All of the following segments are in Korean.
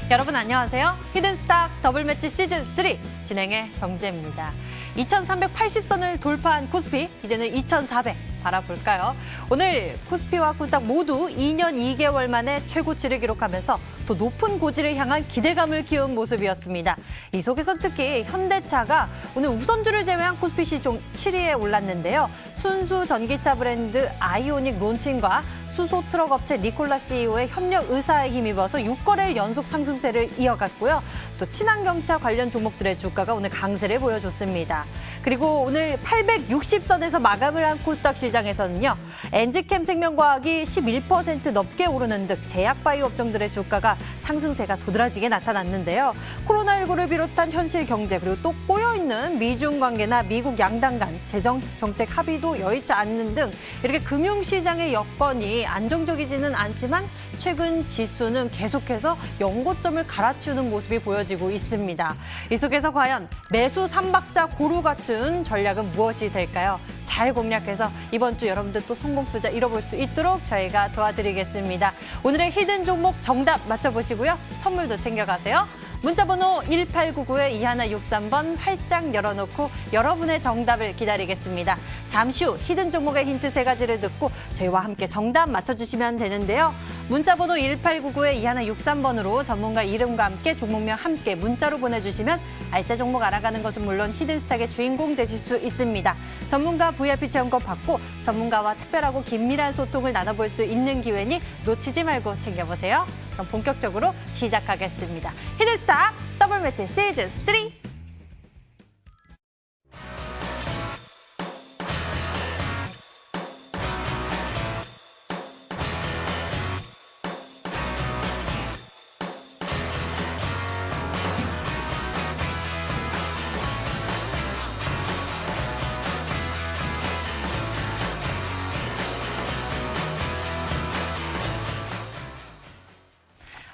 여러분 안녕하세요. 히든스탁 더블매치 시즌3 진행의 정재입니다. 2380선을 돌파한 코스피, 이제는 2400 바라볼까요? 오늘 코스피와 코스닥 모두 2년 2개월 만에 최고치를 기록하면서 더 높은 고지를 향한 기대감을 키운 모습이었습니다. 이 속에서 특히 현대차가 오늘 우선주를 제외한 코스피 시종 7위에 올랐는데요. 순수 전기차 브랜드 아이오닉 론칭과 수소 트럭 업체 니콜라 CEO의 협력 의사에 힘입어서 6거래일 연속 상승세를 이어갔고요. 또 친환경차 관련 종목들의 주가가 오늘 강세를 보여줬습니다. 그리고 오늘 860선에서 마감을 한 코스닥 시장에서는요. 엔지캠 생명과학이 11% 넘게 오르는 등 제약바이오 업종들의 주가가 상승세가 도드라지게 나타났는데요. 코로나19를 비롯한 현실 경제 그리고 또 꼬여있는 미중 관계나 미국 양당 간 재정 정책 합의도 여의치 않는 등 이렇게 금융시장의 여건이 안정적이지는 않지만 최근 지수는 계속해서 연고점을 갈아치우는 모습이 보여지고 있습니다. 이 속에서 과연 매수 3박자 고루 갖춘 전략은 무엇이 될까요? 잘 공략해서 이번 주 여러분들 또 성공 투자 이뤄볼 수 있도록 저희가 도와드리겠습니다. 오늘의 히든 종목 정답 맞춰보시고요. 선물도 챙겨가세요. 문자번호 1899-2163번 활짝 열어놓고 여러분의 정답을 기다리겠습니다. 잠시 후 히든 종목의 힌트 3가지를 듣고 저희와 함께 정답 맞춰주시면 되는데요. 문자번호 1899-2163번으로 전문가 이름과 함께 종목명 함께 문자로 보내주시면 알짜 종목 알아가는 것은 물론 히든스탁의 주인공 되실 수 있습니다. 전문가 VIP 체험권 받고 전문가와 특별하고 긴밀한 소통을 나눠볼 수 있는 기회니 놓치지 말고 챙겨보세요. 그럼 본격적으로 시작하겠습니다. 히든스탁 더블매치 시즌3.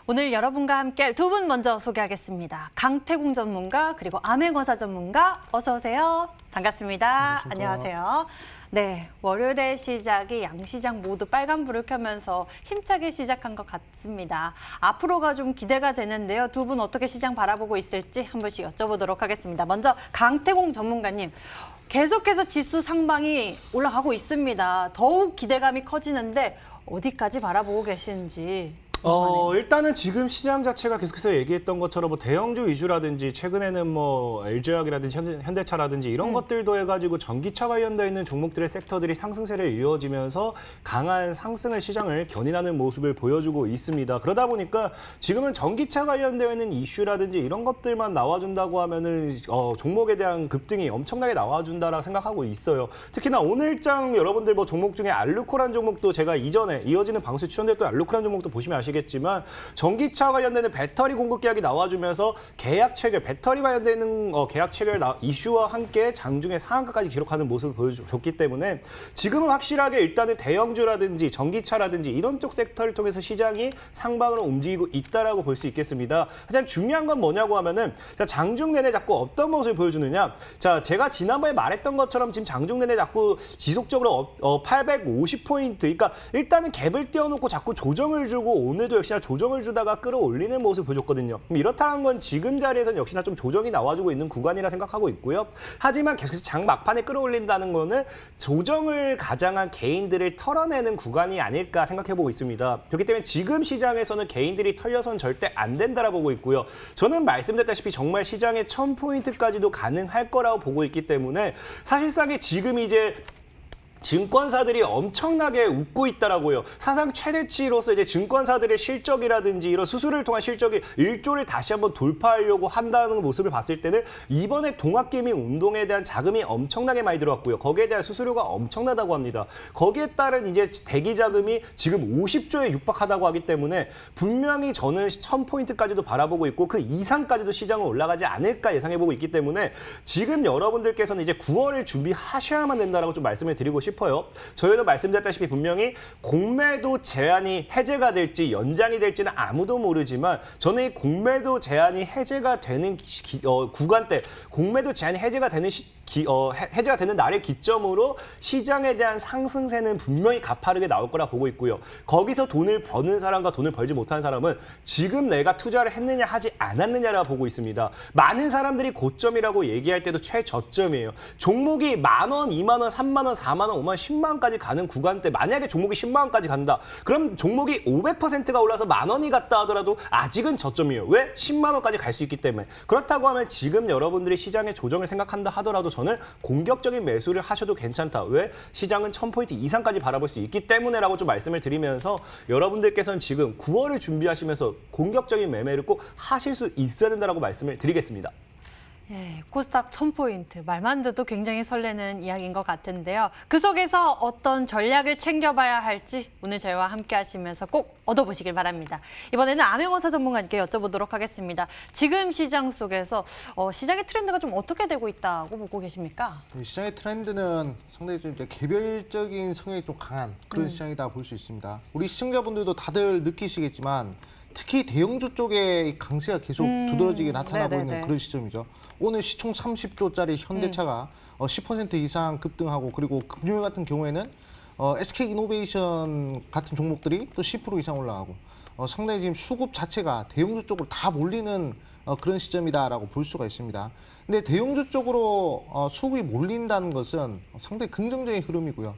오늘 여러분과 함께할 두 분 먼저 소개하겠습니다. 강태공 전문가 그리고 암행어사 전문가 어서 오세요. 반갑습니다. 안녕하세요. 네, 월요일의 시작이 양시장 모두 빨간불을 켜면서 힘차게 시작한 것 같습니다. 앞으로가 좀 기대가 되는데요. 두 분 어떻게 시장 바라보고 있을지 한 번씩 여쭤보도록 하겠습니다. 먼저 강태공 전문가님. 계속해서 지수 상방이 올라가고 있습니다. 더욱 기대감이 커지는데 어디까지 바라보고 계시는지. 일단은 지금 시장 자체가 계속해서 얘기했던 것처럼 뭐 대형주 위주라든지 최근에는 뭐 LG화학이라든지 현대차라든지 이런 것들도 해가지고 전기차 관련되어 있는 종목들의 섹터들이 상승세를 이어지면서 강한 상승을 시장을 견인하는 모습을 보여주고 있습니다. 그러다 보니까 지금은 전기차 관련되어 있는 이슈라든지 이런 것들만 나와준다고 하면은 종목에 대한 급등이 엄청나게 나와준다라고 생각하고 있어요. 특히나 오늘장 여러분들 뭐 종목 중에 알루코란 종목도 제가 이전에 이어지는 방송에 출연됐던 알루코란 종목도 보시면 아시겠지만 전기차 관련되는 배터리 공급 계약이 나와주면서 계약 체결, 배터리 관련되는 계약 체결 이슈와 함께 장중에 상한가까지 기록하는 모습을 보여줬기 때문에 지금은 확실하게 일단은 대형주라든지 전기차라든지 이런 쪽 섹터를 통해서 시장이 상방으로 움직이고 있다라고 볼 수 있겠습니다. 가장 중요한 건 뭐냐고 하면은 장중 내내 자꾸 어떤 모습을 보여주느냐. 자, 제가 지난번에 말했던 것처럼 지금 장중 내내 자꾸 지속적으로 850포인트, 그러니까 일단은 갭을 띄워놓고 자꾸 조정을 주고 오늘도 역시나 조정을 주다가 끌어올리는 모습을 보여줬거든요. 그럼 이렇다는 건 지금 자리에서는 역시나 좀 조정이 나와주고 있는 구간이라 생각하고 있고요. 하지만 계속해서 장 막판에 끌어올린다는 거는 조정을 가장한 개인들을 털어내는 구간이 아닐까 생각해보고 있습니다. 그렇기 때문에 지금 시장에서는 개인들이 털려서는 절대 안 된다라고 보고 있고요. 저는 말씀드렸다시피 정말 시장의 1000포인트까지도 가능할 거라고 보고 있기 때문에 사실상에 지금 이제 증권사들이 엄청나게 웃고 있다라고요. 사상 최대치로서 이제 증권사들의 실적이라든지 이런 수수료를 통한 실적이 1조를 다시 한번 돌파하려고 한다는 모습을 봤을 때는 이번에 동학개미 운동에 대한 자금이 엄청나게 많이 들어왔고요. 거기에 대한 수수료가 엄청나다고 합니다. 거기에 따른 이제 대기 자금이 지금 50조에 육박하다고 하기 때문에 분명히 저는 1000포인트까지도 바라보고 있고 그 이상까지도 시장은 올라가지 않을까 예상해보고 있기 때문에 지금 여러분들께서는 이제 9월을 준비하셔야만 된다라고 좀 말씀을 드리고 싶습니다. 싶어요. 저희도 말씀드렸다시피 분명히 공매도 제한이 해제가 될지 연장이 될지는 아무도 모르지만 저는 이 공매도 제한이 해제가 되는 구간대, 공매도 제한이 해제가 되는 해제가 되는 날의 기점으로 시장에 대한 상승세는 분명히 가파르게 나올 거라 보고 있고요. 거기서 돈을 버는 사람과 돈을 벌지 못하는 사람은 지금 내가 투자를 했느냐 하지 않았느냐라 보고 있습니다. 많은 사람들이 고점이라고 얘기할 때도 최저점이에요. 종목이 10,000원, 20,000원, 30,000원, 40,000원, 50,000원, 10만원까지 가는 구간대, 만약에 종목이 10만원까지 간다. 그럼 종목이 500%가 올라서 10,000원이 갔다 하더라도 아직은 저점이에요. 왜? 10만원까지 갈 수 있기 때문에. 그렇다고 하면 지금 여러분들이 시장의 조정을 생각한다 하더라도 저는 공격적인 매수를 하셔도 괜찮다. 왜? 시장은 1000포인트 이상까지 바라볼 수 있기 때문에라고 좀 말씀을 드리면서 여러분들께서는 지금 9월을 준비하시면서 공격적인 매매를 꼭 하실 수 있어야 된다라고 말씀을 드리겠습니다. 예, 코스닥 1000포인트 말만 들어도 굉장히 설레는 이야기인 것 같은데요. 그 속에서 어떤 전략을 챙겨봐야 할지 오늘 저희와 함께 하시면서 꼭 얻어보시길 바랍니다. 이번에는 암행어사 전문가님께 여쭤보도록 하겠습니다. 지금 시장 속에서 시장의 트렌드가 좀 어떻게 되고 있다고 보고 계십니까? 시장의 트렌드는 상당히 좀 이제 개별적인 성향이 좀 강한 그런 시장이다 볼 수 있습니다. 우리 시청자분들도 다들 느끼시겠지만 특히 대형주 쪽에 이 강세가 계속 두드러지게 나타나고 있는 그런 시점이죠. 오늘 시총 30조짜리 현대차가 10% 이상 급등하고 그리고 금요일 같은 경우에는 SK이노베이션 같은 종목들이 또 10% 이상 올라가고 상당히 지금 수급 자체가 대형주 쪽으로 다 몰리는 그런 시점이다라고 볼 수가 있습니다. 근데 대형주 쪽으로 수급이 몰린다는 것은 상당히 긍정적인 흐름이고요.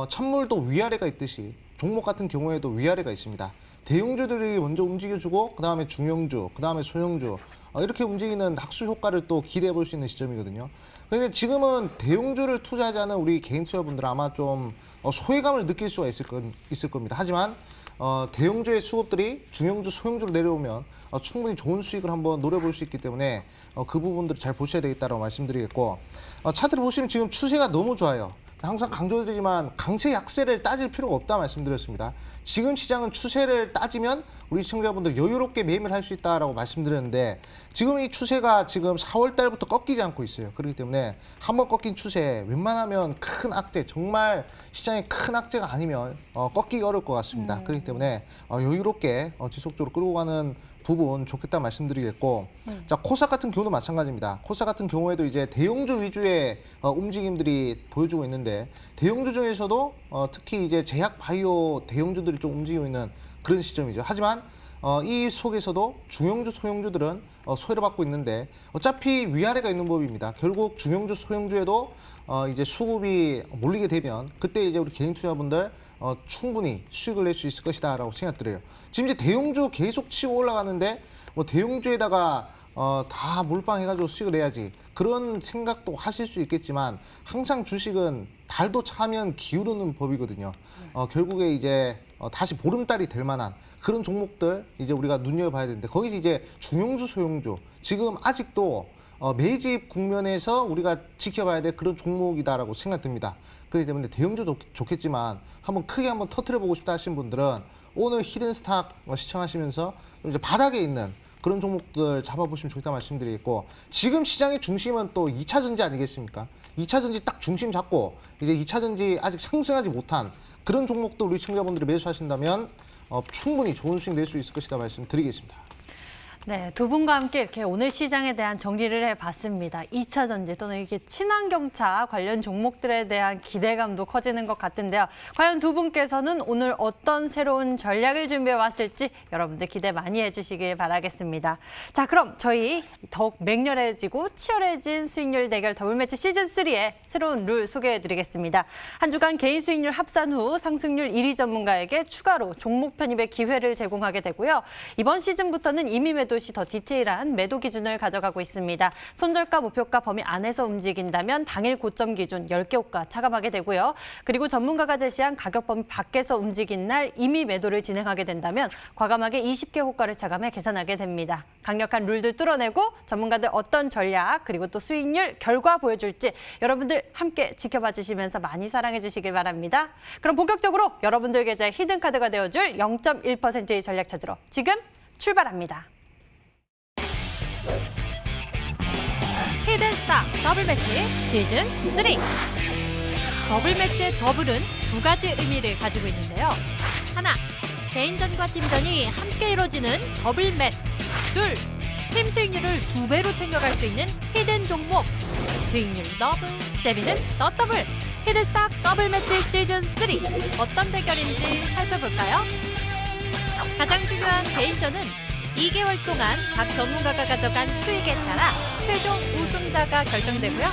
찬물도 위아래가 있듯이 종목 같은 경우에도 위아래가 있습니다. 대형주들이 먼저 움직여주고 그 다음에 중형주, 그 다음에 소형주 이렇게 움직이는 학수 효과를 또 기대해 볼 수 있는 시점이거든요. 그런데 지금은 대형주를 투자하자는 우리 개인 투자분들은 아마 좀 소외감을 느낄 수가 있을 겁니다. 하지만 대형주의 수급들이 중형주, 소형주로 내려오면 충분히 좋은 수익을 한번 노려볼 수 있기 때문에 그 부분들을 잘 보셔야 되겠다고 말씀드리겠고 차트를 보시면 지금 추세가 너무 좋아요. 항상 강조드리지만 강세 약세를 따질 필요가 없다 말씀드렸습니다. 지금 시장은 추세를 따지면 우리 시청자분들 여유롭게 매매를 할 수 있다라고 말씀드렸는데 지금 이 추세가 지금 4월 달부터 꺾이지 않고 있어요. 그렇기 때문에 한번 꺾인 추세 웬만하면 큰 악재, 정말 시장에 큰 악재가 아니면 꺾이기 어려울 것 같습니다. 그렇기 때문에 여유롭게 지속적으로 끌고 가는 부분 좋겠다 말씀드리겠고 자 코스닥 같은 경우도 마찬가지입니다. 코스닥 같은 경우에도 이제 대형주 위주의 움직임들이 보여주고 있는데 대형주 중에서도 특히 이제 제약 바이오 대형주들이 좀 움직이고 있는 그런 시점이죠. 하지만 이 속에서도 중형주, 소형주들은 소외를 받고 있는데 어차피 위아래가 있는 법입니다. 결국 중형주, 소형주에도 이제 수급이 몰리게 되면 그때 이제 우리 개인 투자분들 충분히 수익을 낼 수 있을 것이다라고 생각드려요. 지금 이제 대형주 계속 치고 올라가는데 뭐 대형주에다가 다 몰빵해가지고 수익을 내야지 그런 생각도 하실 수 있겠지만 항상 주식은 달도 차면 기울는 법이거든요. 결국에 이제 다시 보름달이 될 만한 그런 종목들 이제 우리가 눈여겨봐야 되는데 거기서 이제 중형주, 소형주 지금 아직도 매집 국면에서 우리가 지켜봐야 될 그런 종목이다라고 생각됩니다. 그렇기 때문에 대형주도 좋겠지만 크게 한번 터트려보고 싶다 하신 분들은 오늘 히든스탁 시청하시면서 이제 바닥에 있는 그런 종목들 잡아보시면 좋겠다 말씀드리겠고 지금 시장의 중심은 또 2차 전지 아니겠습니까? 2차 전지 딱 중심 잡고 이제 2차 전지 아직 상승하지 못한 그런 종목도 우리 시청자분들이 매수하신다면 충분히 좋은 수익 낼 수 있을 것이다 말씀드리겠습니다. 네, 두 분과 함께 이렇게 오늘 시장에 대한 정리를 해봤습니다. 2차 전지 또는 이렇게 친환경차 관련 종목들에 대한 기대감도 커지는 것 같은데요. 과연 두 분께서는 오늘 어떤 새로운 전략을 준비해 왔을지 여러분들 기대 많이 해주시길 바라겠습니다. 자, 그럼 저희 더욱 맹렬해지고 치열해진 수익률 대결 더블매치 시즌3의 새로운 룰 소개해드리겠습니다. 한 주간 개인 수익률 합산 후 상승률 1위 전문가에게 추가로 종목 편입의 기회를 제공하게 되고요. 이번 시즌부터는 이미 매도 시 더 디테일한 매도 기준을 가져가고 있습니다. 손절가, 목표가 범위 안에서 움직인다면 당일 고점 기준 10개 호가 차감하게 되고요. 그리고 전문가가 제시한 가격 범위 밖에서 움직인 날 이미 매도를 진행하게 된다면 과감하게 20개 호가를 차감해 계산하게 됩니다. 강력한 룰들 뚫어내고 전문가들 어떤 전략 그리고 또 수익률 결과 보여줄지 여러분들 함께 지켜봐 주시면서 많이 사랑해 주시길 바랍니다. 그럼 본격적으로 여러분들 계좌의 히든카드가 되어줄 0.1%의 전략 찾으러 지금 출발합니다. 히든스탁 더블매치 시즌3 더블 매치의 더블은 두 가지 의미를 가지고 있는데요. 하나, 개인전과 팀전이 함께 이루어지는 더블 매치. 둘, 팀 수익률을 2배로 챙겨갈 수 있는 히든 종목. 수익률 더블, 재미는 더 더블. 히든스탁 더블 매치 시즌 3. 어떤 대결인지 살펴볼까요? 가장 중요한 개인전은 2개월 동안 각 전문가가 가져간 수익에 따라 최종 우승자가 결정되고요.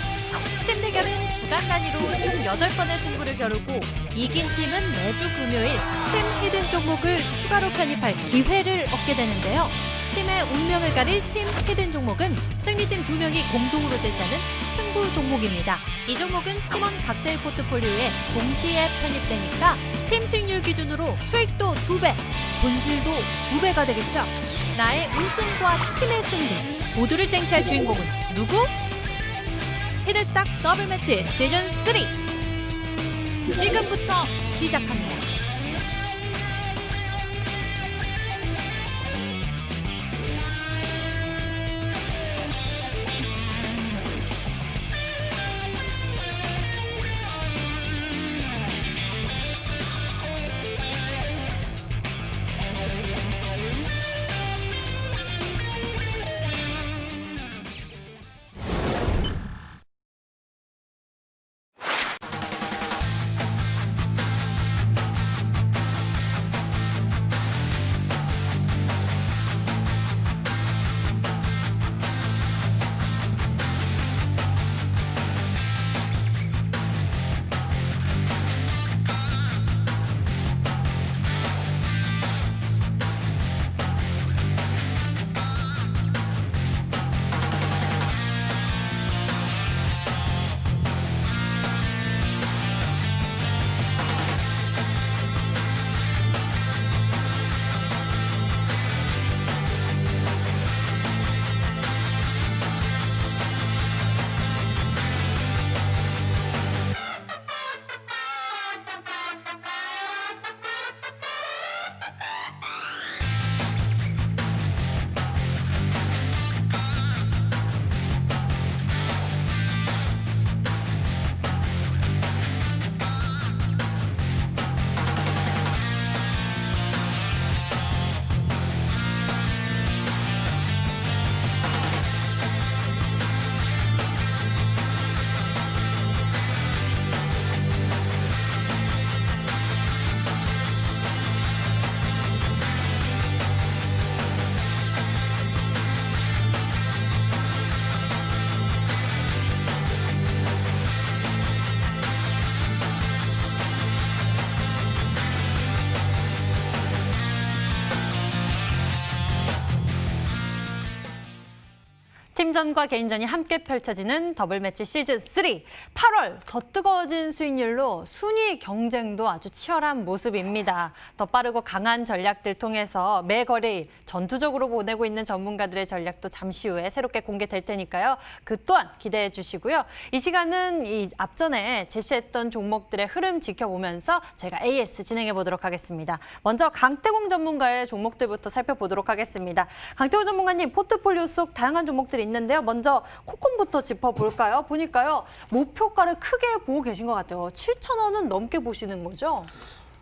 팀 대결은 주간 단위로 총 8번의 승부를 겨루고 이긴 팀은 매주 금요일 팀 히든 종목을 추가로 편입할 기회를 얻게 되는데요. 팀의 운명을 가릴 팀 히든 종목은 승리팀 2명이 공동으로 제시하는 승부 종목입니다. 이 종목은 팀원 각자의 포트폴리오에 동시에 편입되니까 팀 수익률 기준으로 수익도 2배, 손실도 2배가 되겠죠. 나의 우승과 팀의 승리 모두를 쟁취할 주인공은 누구? 히든스탁 더블 매치 시즌 3 지금부터 시작합니다. 팀전과 개인전이 함께 펼쳐지는 더블 매치 시즌 3. 8월 더 뜨거워진 수익률로 순위 경쟁도 아주 치열한 모습입니다. 더 빠르고 강한 전략들 통해서 매 거래일 전투적으로 보내고 있는 전문가들의 전략도 잠시 후에 새롭게 공개될 테니까요. 그 또한 기대해 주시고요. 이 시간은 이 앞전에 제시했던 종목들의 흐름 지켜보면서 저희가 AS 진행해 보도록 하겠습니다. 먼저 강태공 전문가의 종목들부터 살펴보도록 하겠습니다. 강태공 전문가님, 포트폴리오 속 다양한 종목들이 있는데요. 먼저 코콤부터 짚어볼까요? 보니까요, 목표가를 크게 보고 계신 것 같아요. 7,000원은 넘게 보시는 거죠?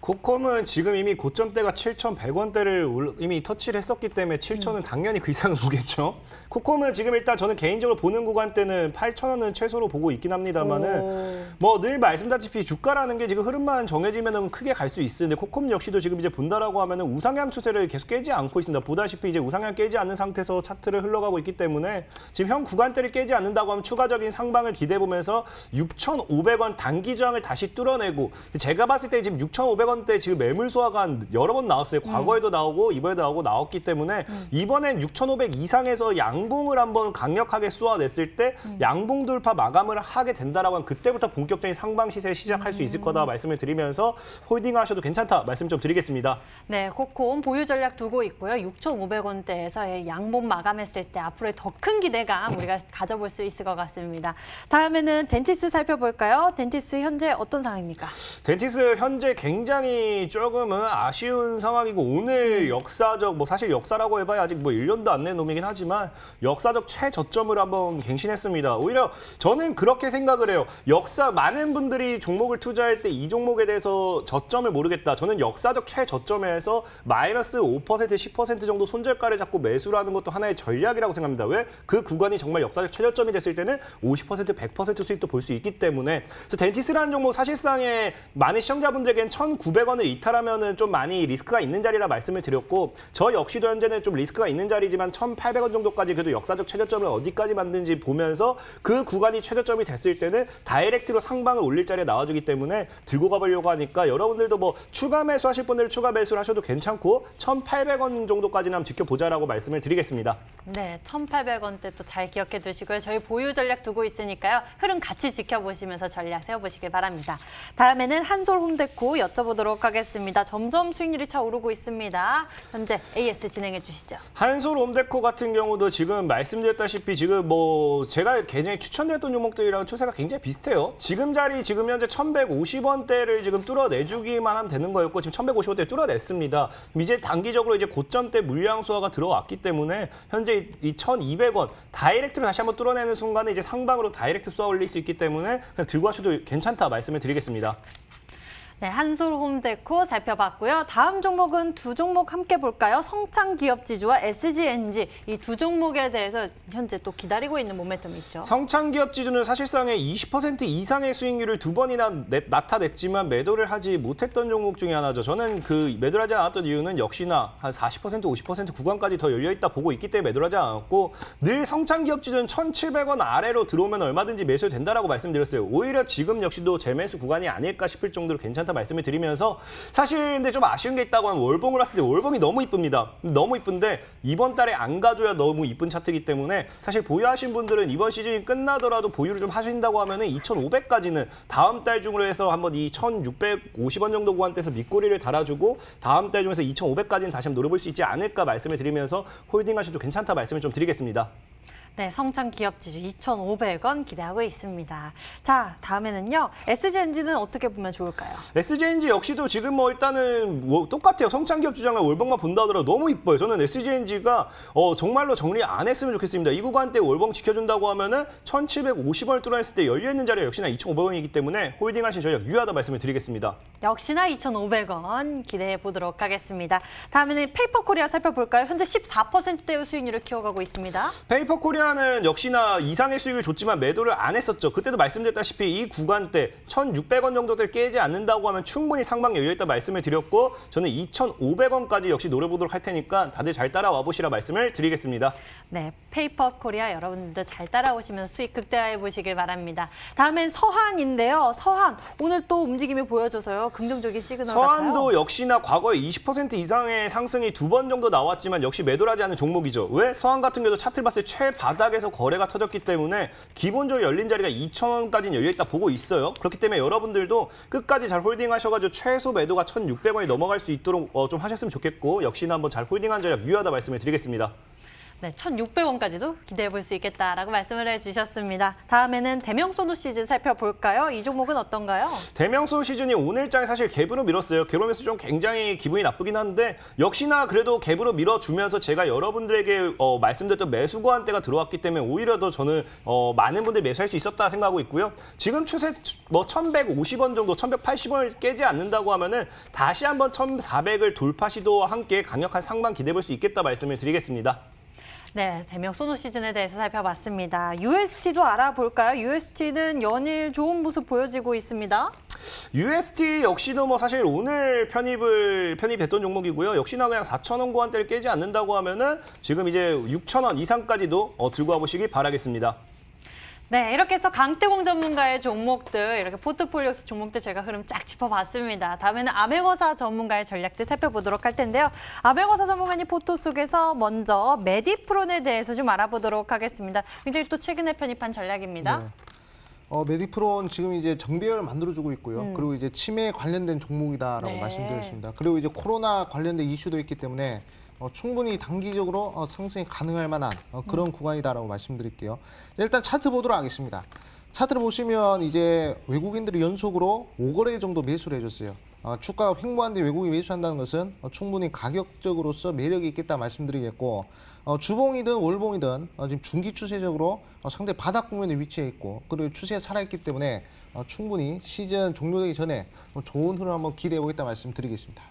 코콤은 지금 이미 고점대가 7,100원대를 이미 터치를 했었기 때문에 7,000은 당연히 그 이상은 보겠죠. 코콤은 지금 일단 저는 개인적으로 보는 구간대는 8,000원은 최소로 보고 있긴 합니다만은 뭐 늘 말씀드렸다시피 주가라는 게 지금 흐름만 정해지면은 크게 갈 수 있는데 코콤 역시도 지금 이제 본다라고 하면은 우상향 추세를 계속 깨지 않고 있습니다. 보다시피 이제 우상향 깨지 않는 상태에서 차트를 흘러가고 있기 때문에 지금 현 구간대를 깨지 않는다고 하면 추가적인 상방을 기대해 보면서 6,500원 단기 저항을 다시 뚫어내고, 제가 봤을 때 지금 6,500원 때 지금 매물 소화가 여러 번 나왔어요. 과거에도 나오고 이번에도 나왔기 때문에 이번엔 6,500 이상에서 양봉을 한번 강력하게 쏘아냈을 때 양봉 돌파 마감을 하게 된다라고 하면 그때부터 본격적인 상방 시세 시작할 수 있을 거다 말씀을 드리면서 홀딩하셔도 괜찮다 말씀 좀 드리겠습니다. 네, 코콤 보유 전략 두고 있고요. 6,500원대에서 양봉 마감했을 때 앞으로의 더 큰 기대감 우리가 가져볼 수 있을 것 같습니다. 다음에는 덴티스 살펴볼까요? 덴티스 현재 어떤 상황입니까? 덴티스 현재 굉장히 굉장히 조금은 아쉬운 상황이고 오늘 역사적 뭐 사실 역사라고 해봐야 아직 뭐 1년도 안 된 놈이긴 하지만 역사적 최저점을 한번 갱신했습니다. 오히려 저는 그렇게 생각을 해요. 많은 분들이 종목을 투자할 때 이 종목에 대해서 저점을 모르겠다. 저는 역사적 최저점에서 마이너스 5%, 10% 정도 손절가를 잡고 매수를 하는 것도 하나의 전략이라고 생각합니다. 왜? 그 구간이 정말 역사적 최저점이 됐을 때는 50%, 100% 수익도 볼 수 있기 때문에. 그래서 덴티스라는 종목 사실상에 많은 시청자분들에겐 1,900원을 이탈하면은 좀 많이 리스크가 있는 자리라 말씀을 드렸고 저 역시도 현재는 좀 리스크가 있는 자리지만 1,800원 정도까지 그래도 역사적 최저점을 어디까지 만드는지 보면서 그 구간이 최저점이 됐을 때는 다이렉트로 상방을 올릴 자리에 나와주기 때문에 들고 가보려고 하니까 여러분들도 뭐 추가 매수하실 분들 추가 매수를 하셔도 괜찮고 1,800원 정도까지는 한번 지켜보자라고 말씀을 드리겠습니다. 네, 1,800원대 또 잘 기억해 두시고요. 저희 보유 전략 두고 있으니까요. 흐름 같이 지켜보시면서 전략 세워보시길 바랍니다. 다음에는 한솔홈데코 여쭤보도록 하겠습니다. 점점 수익률이 차오르고 있습니다. 현재 AS 진행해 주시죠. 한솔홈데코 같은 경우도 지금 말씀드렸다시피 지금 뭐 제가 굉장히 추천드렸던 종목들이랑 추세가 굉장히 비슷해요. 지금 자리 지금 현재 1,150원대를 지금 뚫어내주기만 하면 되는 거였고 지금 1,150원대 뚫어냈습니다. 이제 단기적으로 이제 고점대 물량 소화가 들어왔기 때문에 현재 이 1,200원 다이렉트로 다시 한번 뚫어내는 순간에 이제 상방으로 다이렉트 쏘아 올릴 수 있기 때문에 그냥 들고 하셔도 괜찮다 말씀을 드리겠습니다. 네, 한솔홈데코 살펴봤고요. 다음 종목은 두 종목 함께 볼까요? 성창기업지주와 SGNG 이 두 종목에 대해서 현재 또 기다리고 있는 모멘텀이 있죠. 성창기업지주는 사실상의 20% 이상의 수익률을 두 번이나 나타냈지만 매도를 하지 못했던 종목 중에 하나죠. 저는 그 매도를 하지 않았던 이유는 역시나 한 40%, 50% 구간까지 더 열려있다 보고 있기 때문에 매도를 하지 않았고 늘 성창기업지주는 1,700원 아래로 들어오면 얼마든지 매수해도 된다라고 말씀드렸어요. 오히려 지금 역시도 재매수 구간이 아닐까 싶을 정도로 괜찮다 말씀을 드리면서 사실 근데 좀 아쉬운 게 있다고 하면 월봉을 봤을 때 월봉이 너무 이쁩니다. 너무 이쁜데 이번 달에 안 가줘야 너무 이쁜 차트이기 때문에 사실 보유하신 분들은 이번 시즌이 끝나더라도 보유를 좀 하신다고 하면은 2,500까지는 다음 달 중으로 해서 한번 이 1,650원 정도 구간대에서 밑꼬리를 달아주고 다음 달 중에서 2,500까지는 다시 한번 노려볼 수 있지 않을까 말씀을 드리면서 홀딩하셔도 괜찮다 말씀을 좀 드리겠습니다. 네, 성창기업지주 2,500원 기대하고 있습니다. 자, 다음에는요. SGNG는 어떻게 보면 좋을까요? SGNG 역시도 지금 뭐 일단은 뭐 똑같아요. 성창기업 주장을 월봉만 본다 하더라도 너무 이뻐요. 저는 SGNG가 정말로 정리 안 했으면 좋겠습니다. 이 구간대 월봉 지켜준다고 하면은 1,750원을 뚫어냈을 때 열려있는 자리가 역시나 2,500원이기 때문에 홀딩하신 전략 유효하다 말씀을 드리겠습니다. 역시나 2,500원 기대해 보도록 하겠습니다. 다음에는 페이퍼코리아 살펴볼까요? 현재 14%대의 수익률을 키워가고 있습니다. 페이퍼코리아는 역시나 이상의 수익을 줬지만 매도를 안 했었죠. 그때도 말씀드렸다시피 이 구간대 1,600원 정도를 깨지 않는다고 하면 충분히 상방 열려있다 말씀을 드렸고 저는 2,500원까지 역시 노려보도록 할 테니까 다들 잘 따라와 보시라 말씀을 드리겠습니다. 네, 페이퍼코리아 여러분들도 잘 따라오시면서 수익 극대화해 보시길 바랍니다. 다음엔 서한인데요. 서한 오늘 또 움직임이 보여줘서요. 긍정적인 시그널 서한도 같아요. 역시나 과거에 20% 이상의 상승이 두 번 정도 나왔지만 역시 매도를 하지 않은 종목이죠. 왜? 서한 같은 경우도 차트를 봤을 때 최바닥에서 거래가 터졌기 때문에 기본적으로 열린 자리가 2,000원까지는 열려있다 보고 있어요. 그렇기 때문에 여러분들도 끝까지 잘 홀딩하셔가지고 최소 매도가 1,600원이 넘어갈 수 있도록 좀 하셨으면 좋겠고 역시나 한번 잘 홀딩한 전략 유효하다 말씀을 드리겠습니다. 네, 1,600원까지도 기대해 볼 수 있겠다라고 말씀을 해주셨습니다. 다음에는 대명소노 시즌 살펴볼까요? 이 종목은 어떤가요? 대명소 시즌이 오늘장에 사실 갭으로 밀었어요. 그러면서 좀 굉장히 기분이 나쁘긴 한데 역시나 그래도 갭으로 밀어주면서 제가 여러분들에게 말씀드렸던 매수 구간대가 들어왔기 때문에 오히려 더 저는 많은 분들이 매수할 수 있었다 생각하고 있고요. 지금 추세 뭐 1,150원 정도, 1,180원을 깨지 않는다고 하면은 다시 한번 1,400을 돌파 시도와 함께 강력한 상방 기대해 볼 수 있겠다 말씀을 드리겠습니다. 네, 대명소노 시즌에 대해서 살펴봤습니다. UST도 알아볼까요? UST는 연일 좋은 모습 보여지고 있습니다. UST 역시도 뭐 사실 오늘 편입했던 종목이고요. 역시나 그냥 4,000원 구간대를 깨지 않는다고 하면은 지금 이제 6,000원 이상까지도 들고 와보시길 바라겠습니다. 네, 이렇게 해서 강태공 전문가의 종목들, 이렇게 포트폴리오 종목들 제가 흐름 쫙 짚어봤습니다. 다음에는 아메거사 전문가의 전략들 살펴보도록 할 텐데요. 아메거사 전문가님 포토 속에서 먼저 메디프론에 대해서 좀 알아보도록 하겠습니다. 굉장히 또 최근에 편입한 전략입니다. 네. 메디프론 지금 이제 정비회를 만들어주고 있고요. 그리고 이제 치매에 관련된 종목이다라고 네. 말씀드렸습니다. 그리고 이제 코로나 관련된 이슈도 있기 때문에 충분히 단기적으로 상승이 가능할 만한 그런 구간이다라고 말씀드릴게요. 일단 차트 보도록 하겠습니다. 차트를 보시면 이제 외국인들이 연속으로 5거래 정도 매수를 해줬어요. 주가가 횡보한데 외국이 매수한다는 것은 충분히 가격적으로서 매력이 있겠다 말씀드리겠고 주봉이든 월봉이든 지금 중기 추세적으로 상대 바닥 국면에 위치해 있고 그리고 추세에 살아있기 때문에 충분히 시즌 종료되기 전에 좋은 흐름 한번 기대해 보겠다 말씀드리겠습니다.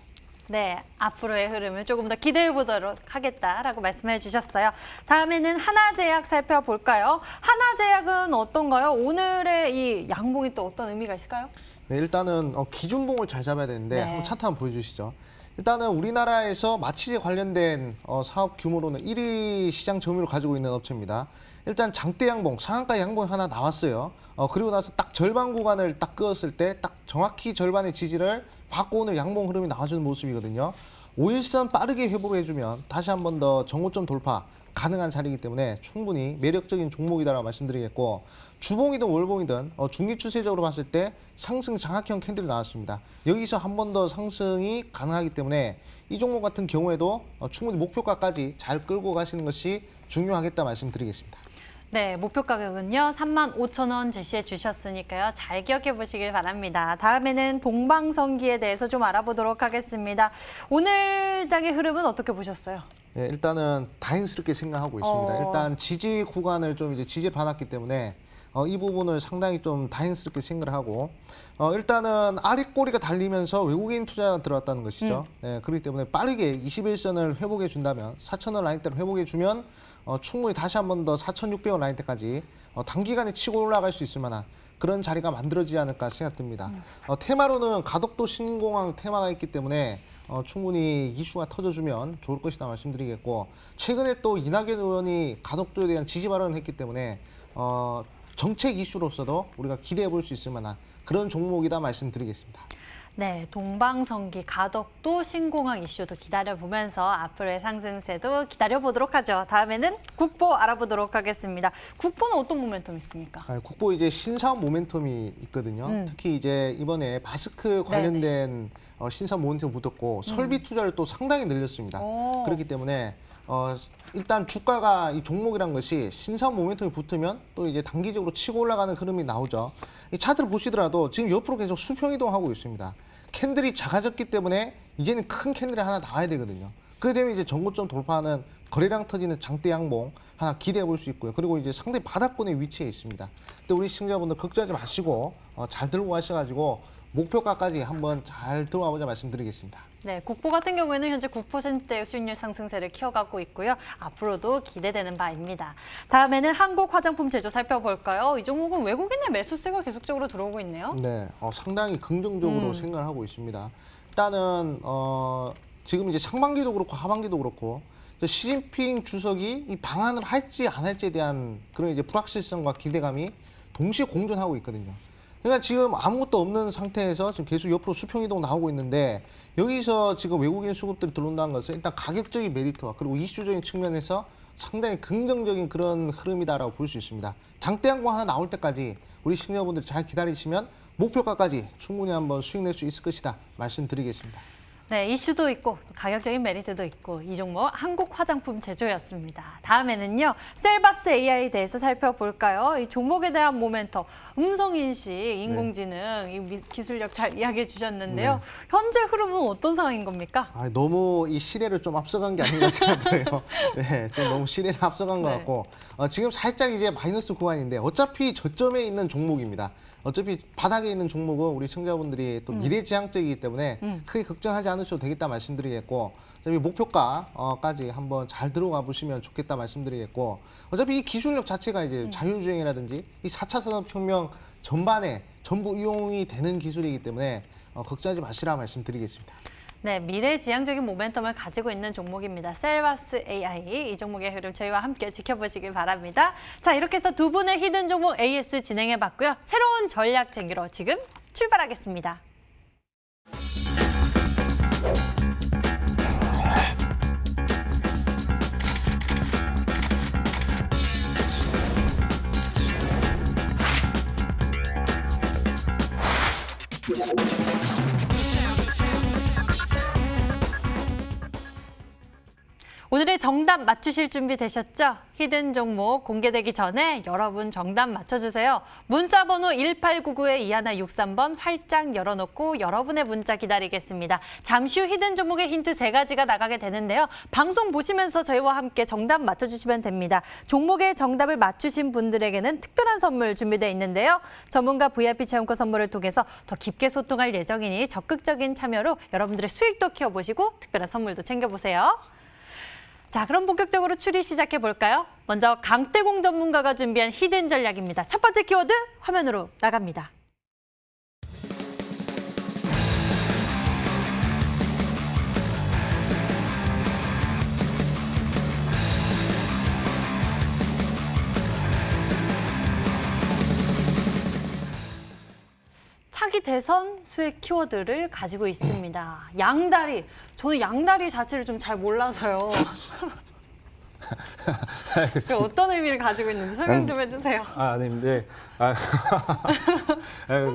네, 앞으로의 흐름을 조금 더 기대해 보도록 하겠다라고 말씀해 주셨어요. 다음에는 하나제약 살펴볼까요? 하나제약은 어떤가요? 오늘의 이 양봉이 또 어떤 의미가 있을까요? 네, 일단은 기준봉을 잘 잡아야 되는데 네. 한번 차트 한번 보여주시죠. 일단은 우리나라에서 마취제 관련된 사업 규모로는 1위 시장 점유율을 가지고 있는 업체입니다. 일단 장대 양봉, 상한가 양봉이 하나 나왔어요. 그리고 나서 딱 절반 구간을 딱 그었을 때 딱 정확히 절반의 지지를 받고 오늘 양봉 흐름이 나와주는 모습이거든요. 5일선 빠르게 회복을 해주면 다시 한 번 더 정고점 돌파 가능한 자리이기 때문에 충분히 매력적인 종목이다라고 말씀드리겠고 주봉이든 월봉이든 중기 추세적으로 봤을 때 상승 장악형 캔들이 나왔습니다. 여기서 한 번 더 상승이 가능하기 때문에 이 종목 같은 경우에도 충분히 목표가까지 잘 끌고 가시는 것이 중요하겠다 말씀드리겠습니다. 네, 목표 가격은요 35,000원 제시해 주셨으니까요 잘 기억해 보시길 바랍니다. 다음에는 동방성기에 대해서 좀 알아보도록 하겠습니다. 오늘 장의 흐름은 어떻게 보셨어요? 네, 일단은 다행스럽게 생각하고 있습니다. 일단 지지 구간을 좀 이제 지지를 받았기 때문에 이 부분을 상당히 좀 다행스럽게 생각을 하고 일단은 아래 꼬리가 달리면서 외국인 투자가 들어왔다는 것이죠. 네, 그렇기 때문에 빠르게 21선을 회복해 준다면 4,000원 라인대를 회복해 주면 충분히 다시 한 번 더 4,600원 라인대까지 단기간에 치고 올라갈 수 있을 만한 그런 자리가 만들어지지 않을까 생각됩니다. 테마로는 가덕도 신공항 테마가 있기 때문에 충분히 이슈가 터져주면 좋을 것이다 말씀드리겠고 최근에 또 이낙연 의원이 가덕도에 대한 지지 발언을 했기 때문에 정책 이슈로서도 우리가 기대해 볼 수 있을 만한 그런 종목이다 말씀드리겠습니다. 네, 동방성기, 가덕도, 신공항 이슈도 기다려보면서 앞으로의 상승세도 기다려보도록 하죠. 다음에는 국보 알아보도록 하겠습니다. 국보는 어떤 모멘텀이 있습니까? 국보 이제 신사업 모멘텀이 있거든요. 특히 이제 이번에 마스크 관련된 신사업 모멘텀이 붙었고 설비 투자를 또 상당히 늘렸습니다. 그렇기 때문에 일단 주가가 이 종목이란 것이 신사업 모멘텀이 붙으면 또 이제 단기적으로 치고 올라가는 흐름이 나오죠. 이 차트를 보시더라도 지금 옆으로 계속 수평 이동하고 있습니다. 캔들이 작아졌기 때문에 이제는 큰 캔들이 하나 나와야 되거든요. 그게 되면 이제 전고점 돌파하는 거래량 터지는 장대 양봉 하나 기대해 볼 수 있고요. 그리고 이제 상대 바닥권에 위치해 있습니다. 근데 우리 시청자분들 걱정하지 마시고 잘 들고 가셔가지고 목표가까지 한번 잘 들어가 보자 말씀드리겠습니다. 네, 국보 같은 경우에는 현재 9%의 수익률 상승세를 키워가고 있고요. 앞으로도 기대되는 바입니다. 다음에는 한국 화장품 제조 살펴볼까요? 이 종목은 외국인의 매수세가 계속적으로 들어오고 있네요. 네, 상당히 긍정적으로 생각을 하고 있습니다. 일단은 지금 이제 상반기도 그렇고 하반기도 그렇고 시진핑 주석이 이 방한을 할지 안 할지에 대한 그런 이제 불확실성과 기대감이 동시에 공존하고 있거든요. 그러니까 지금 아무것도 없는 상태에서 지금 계속 옆으로 수평 이동 나오고 있는데 여기서 지금 외국인 수급들이 들어온다는 것은 일단 가격적인 메리트와 그리고 이슈적인 측면에서 상당히 긍정적인 그런 흐름이다라고 볼 수 있습니다. 장대 양봉 하나 나올 때까지 우리 시청자분들이 잘 기다리시면 목표가까지 충분히 한번 수익 낼 수 있을 것이다 말씀드리겠습니다. 네, 이슈도 있고 가격적인 메리트도 있고 이 종목 한국 화장품 제조였습니다. 다음에는요, 셀바스 AI에 대해서 살펴볼까요? 이 종목에 대한 모멘텀, 음성인식, 인공지능, 이 기술력 잘 이야기해 주셨는데요. 현재 흐름은 어떤 상황인 겁니까? 너무 이 시대를 좀 앞서간 게 아닌가 생각돼요. 네, 좀 너무 시대를 앞서간 것 같고 지금 살짝 이제 마이너스 구간인데 어차피 저점에 있는 종목입니다. 어차피 바닥에 있는 종목은 우리 시청자분들이 또 미래지향적이기 때문에 크게 걱정하지 않으셔도 되겠다 말씀드리겠고 어차피 목표가까지 한번 잘 들어가 보시면 좋겠다 말씀드리겠고 어차피 이 기술력 자체가 이제 자율주행이라든지 이 4차 산업혁명 전반에 전부 이용이 되는 기술이기 때문에 걱정하지 마시라 말씀드리겠습니다. 네, 미래지향적인 모멘텀을 가지고 있는 종목입니다. 셀바스 AI, 이 종목의 흐름 저희와 함께 지켜보시길 바랍니다. 자, 이렇게 해서 두 분의 히든 종목 AS 진행해봤고요. 새로운 전략 챙기러 지금 출발하겠습니다. 오늘의 정답 맞추실 준비 되셨죠? 히든 종목 공개되기 전에 여러분 정답 맞춰주세요. 문자 번호 1899-2163번 활짝 열어놓고 여러분의 문자 기다리겠습니다. 잠시 후 히든 종목의 힌트 3가지가 나가게 되는데요. 방송 보시면서 저희와 함께 정답 맞춰주시면 됩니다. 종목의 정답을 맞추신 분들에게는 특별한 선물 준비되어 있는데요. 전문가 VIP 체험권 선물을 통해서 더 깊게 소통할 예정이니 적극적인 참여로 여러분들의 수익도 키워보시고 특별한 선물도 챙겨보세요. 자, 그럼 본격적으로 추리 시작해 볼까요? 먼저 강태공 전문가가 준비한 히든 전략입니다. 첫 번째 키워드 화면으로 나갑니다. 차기 대선 수익 키워드를 가지고 있습니다. 양다리. 저는 양다리 자체를 좀 잘 몰라서요. 그 어떤 의미를 가지고 있는지 설명 좀 해주세요. 네.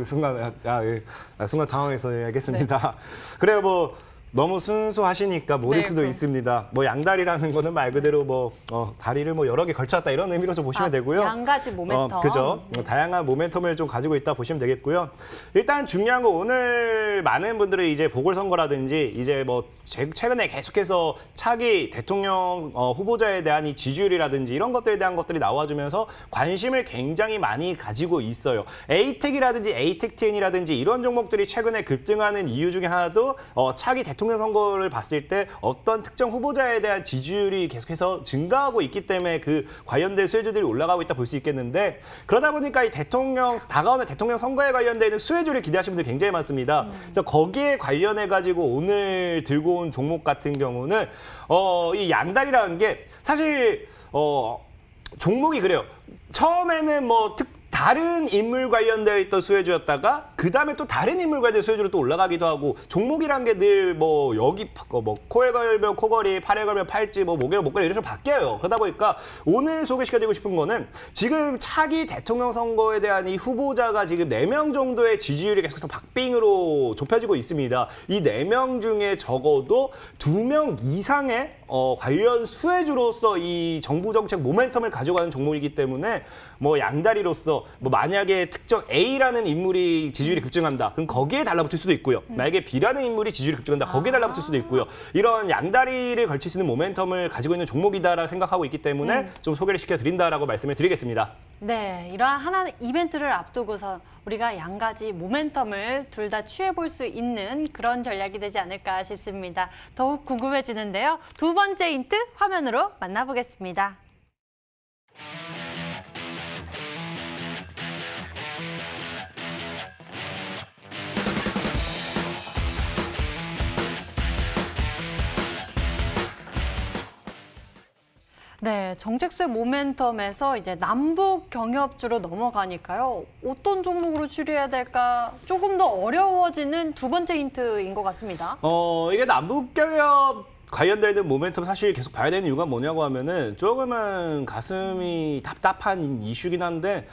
순간 당황해서 알겠습니다. 그래요, 뭐 너무 순수하시니까 모를 네, 수도 그럼. 있습니다. 뭐 양다리라는 거는 말 그대로 뭐 다리를 뭐 여러 개 걸쳤다 이런 의미로 좀 보시면 되고요. 양가지 모멘텀. 그죠. 다양한 모멘텀을 좀 가지고 있다 보시면 되겠고요. 일단 중요한 거 오늘 많은 분들이 이제 보궐선거라든지 이제 뭐 최근에 계속해서 차기 대통령 후보자에 대한 이 지지율이라든지 이런 것들에 대한 것들이 나와주면서 관심을 굉장히 많이 가지고 있어요. 에이텍이라든지 에이텍TN이라든지 이런 종목들이 최근에 급등하는 이유 중에 하나도 차기 대통령 선거를 봤을 때 어떤 특정 후보자에 대한 지지율이 계속해서 증가하고 있기 때문에 그 관련된 수혜주들이 올라가고 있다 볼 수 있겠는데 그러다 보니까 이 다가오는 대통령 선거에 관련된 수혜주를 기대하시는 분들이 굉장히 많습니다. 그래서 거기에 관련해 가지고 오늘 들고 온 종목 같은 경우는 이 양다리라는 게 사실 종목이 그래요. 처음에는 뭐 다른 인물 관련되어 있던 수혜주였다가 그 다음에 또 다른 인물 관련된 수혜주로 또 올라가기도 하고 종목이란 게 늘 뭐 여기 뭐 코에 걸면 코걸이, 팔에 걸면 팔찌, 뭐 목에 목걸이 이런 식으로 바뀌어요. 그러다 보니까 오늘 소개시켜드리고 싶은 거는 지금 차기 대통령 선거에 대한 이 후보자가 지금 4명 정도의 지지율이 계속해서 박빙으로 좁혀지고 있습니다. 이 4명 중에 적어도 2명 이상의 관련 수혜주로서 이 정부 정책 모멘텀을 가져가는 종목이기 때문에 뭐 양다리로서 뭐 만약에 특정 A라는 인물이 지지율이 급증한다. 그럼 거기에 달라붙을 수도 있고요. 만약에 B라는 인물이 지지율이 급증한다. 거기에 달라붙을 수도 있고요. 이런 양다리를 걸칠 수 있는 모멘텀을 가지고 있는 종목이다라고 생각하고 있기 때문에 좀 소개를 시켜드린다라고 말씀을 드리겠습니다. 네, 이러한 하나의 이벤트를 앞두고서 우리가 양가지 모멘텀을 둘 다 취해볼 수 있는 그런 전략이 되지 않을까 싶습니다. 더욱 궁금해지는데요. 두 번째 힌트 화면으로 만나보겠습니다. 네, 정책수의 모멘텀에서 이제 남북 경협주로 넘어가니까요. 어떤 종목으로 추리해야 될까 조금 더 어려워지는 두 번째 힌트인 것 같습니다. 이게 남북 경협 관련되는 모멘텀 사실 계속 봐야 되는 이유가 뭐냐고 하면은 조금은 가슴이 답답한 이슈긴 한데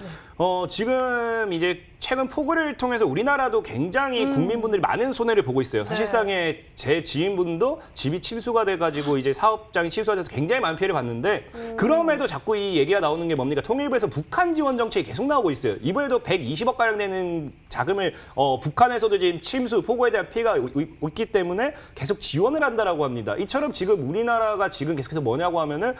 지금 이제 최근 폭우를 통해서 우리나라도 굉장히 국민분들이 많은 손해를 보고 있어요. 사실상의 제 지인분도 집이 침수가 돼가지고 이제 사업장이 침수가 돼서 굉장히 많은 피해를 봤는데 그럼에도 자꾸 이 얘기가 나오는 게 뭡니까? 통일부에서 북한 지원 정책이 계속 나오고 있어요. 이번에도 120억 가량 되는 자금을 북한에서도 지금 침수, 폭우에 대한 피해가 있기 때문에 계속 지원을 한다라고 합니다. 이처럼 지금 우리나라가 지금 계속해서 뭐냐고 하면은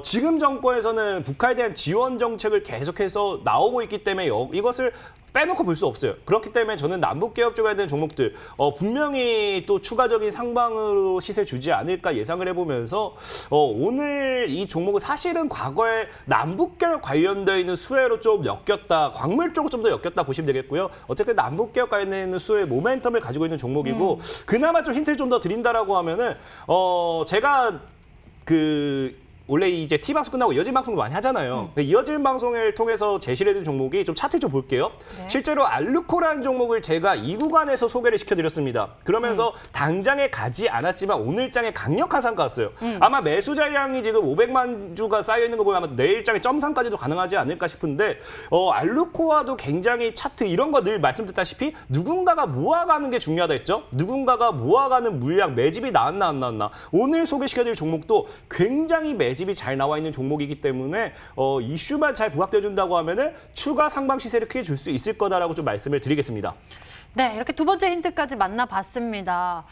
지금 정권에서는 북한에 대한 지원 정책을 계속해서 나오고 있기 때문에 이것을 빼놓고 볼 수 없어요. 그렇기 때문에 저는 남북개협 관련된 종목들 분명히 또 추가적인 상방으로 시세 주지 않을까 예상을 해보면서 오늘 이 종목은 사실은 과거에 남북개협 관련되어 있는 수혜로 좀 엮였다. 광물 쪽으로 좀 더 엮였다 보시면 되겠고요. 어쨌든 남북개협 관련되어 있는 수혜 모멘텀을 가지고 있는 종목이고 그나마 좀 힌트를 좀 더 드린다라고 하면은 제가 원래 이제 T방송 끝나고 이어진 방송도 많이 하잖아요. 이어진 방송을 통해서 제시를 해둔 종목이 좀 차트 좀 볼게요. 네. 실제로 알루코라는 종목을 제가 이 구간에서 소개를 시켜드렸습니다. 그러면서 당장에 가지 않았지만 오늘장에 강력한 상가 왔어요. 아마 매수 잔량이 지금 500만 주가 쌓여 있는 거 보면 아마 내일장에 점상까지도 가능하지 않을까 싶은데 알루코아도 굉장히 차트 이런 거 늘 말씀드렸다시피 누군가가 모아가는 게 중요하다 했죠. 누군가가 모아가는 물량 매집이 나왔나 안 나왔나. 오늘 소개시켜드릴 종목도 굉장히 매집이 잘 나와 있는 종목이기 때문에 이슈만 잘 부각되어 준다고 하면은 추가 상방 시세를 크게 줄 수 있을 거다라고 좀 말씀을 드리겠습니다. 네, 이렇게 두 번째 힌트까지 만나봤습니다.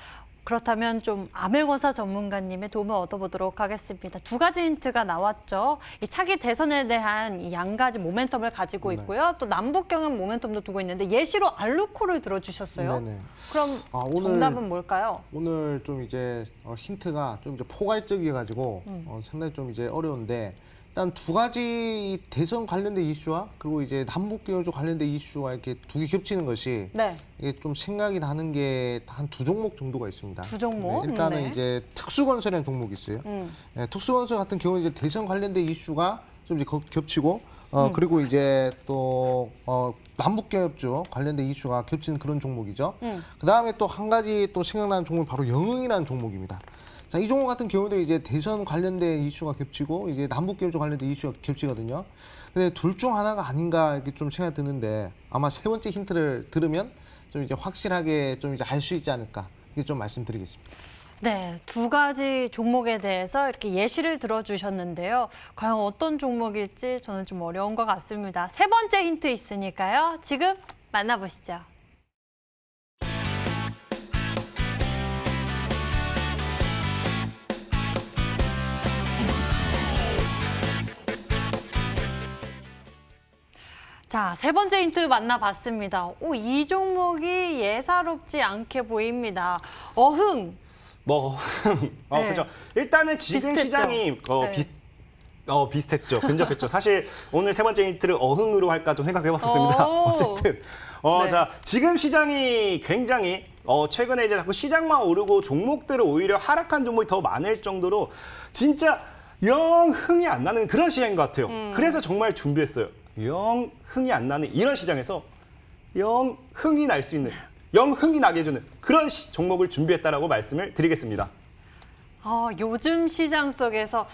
그렇다면 좀 아멜건사 전문가님의 도움을 얻어보도록 하겠습니다. 두 가지 힌트가 나왔죠. 이 차기 대선에 대한 이 양 가지 모멘텀을 가지고 있고요. 또 남북 경협 모멘텀도 두고 있는데 예시로 알루코를 들어주셨어요. 네네. 그럼 오늘 정답은 뭘까요? 오늘 좀 이제 힌트가 좀 이제 포괄적이어가지고 상당히 좀 이제 어려운데 일단 두 가지 대선 관련된 이슈와 그리고 이제 남북 경협 관련된 이슈와 이렇게 두 개 겹치는 것이 네, 이게 좀 생각이 나는 게 한 두 종목 정도가 있습니다. 두 종목? 네, 일단은 네. 이제 특수건설이라는 종목이 있어요. 네, 특수건설 같은 경우는 이제 대선 관련된 이슈가 좀 이제 겹치고 그리고 이제 또 남북경협주 관련된 이슈가 겹치는 그런 종목이죠. 그 다음에 또 한 가지 또 생각나는 종목이 바로 영흥이라는 종목입니다. 자, 이 종목 같은 경우도 이제 대선 관련된 이슈가 겹치고 이제 남북경협주 관련된 이슈가 겹치거든요. 근데 둘 중 하나가 아닌가 이렇게 좀 생각이 드는데 아마 세 번째 힌트를 들으면 좀 이제 확실하게 좀 이제 알 수 있지 않을까 이렇게 좀 말씀드리겠습니다. 네, 두 가지 종목에 대해서 이렇게 예시를 들어주셨는데요. 과연 어떤 종목일지 저는 좀 어려운 것 같습니다. 세 번째 힌트 있으니까요. 지금 만나보시죠. 자, 세 번째 힌트 만나봤습니다. 이 종목이 예사롭지 않게 보입니다. 어흥. 네. 그죠. 일단은 지금 비슷했죠? 시장이 네. 비슷했죠. 근접했죠. 사실 오늘 세 번째 힌트를 어흥으로 할까 좀 생각해봤었습니다. 오. 어쨌든 네. 자 지금 시장이 굉장히 최근에 이제 자꾸 시장만 오르고 종목들은 오히려 하락한 종목이 더 많을 정도로 진짜 영 흥이 안 나는 그런 시장인 것 같아요. 그래서 정말 준비했어요. 영 흥이 안 나는 이런 시장에서 영 흥이 날 수 있는 영 흥이 나게 해주는 그런 종목을 준비했다라고 말씀을 드리겠습니다. 요즘 시장 속에서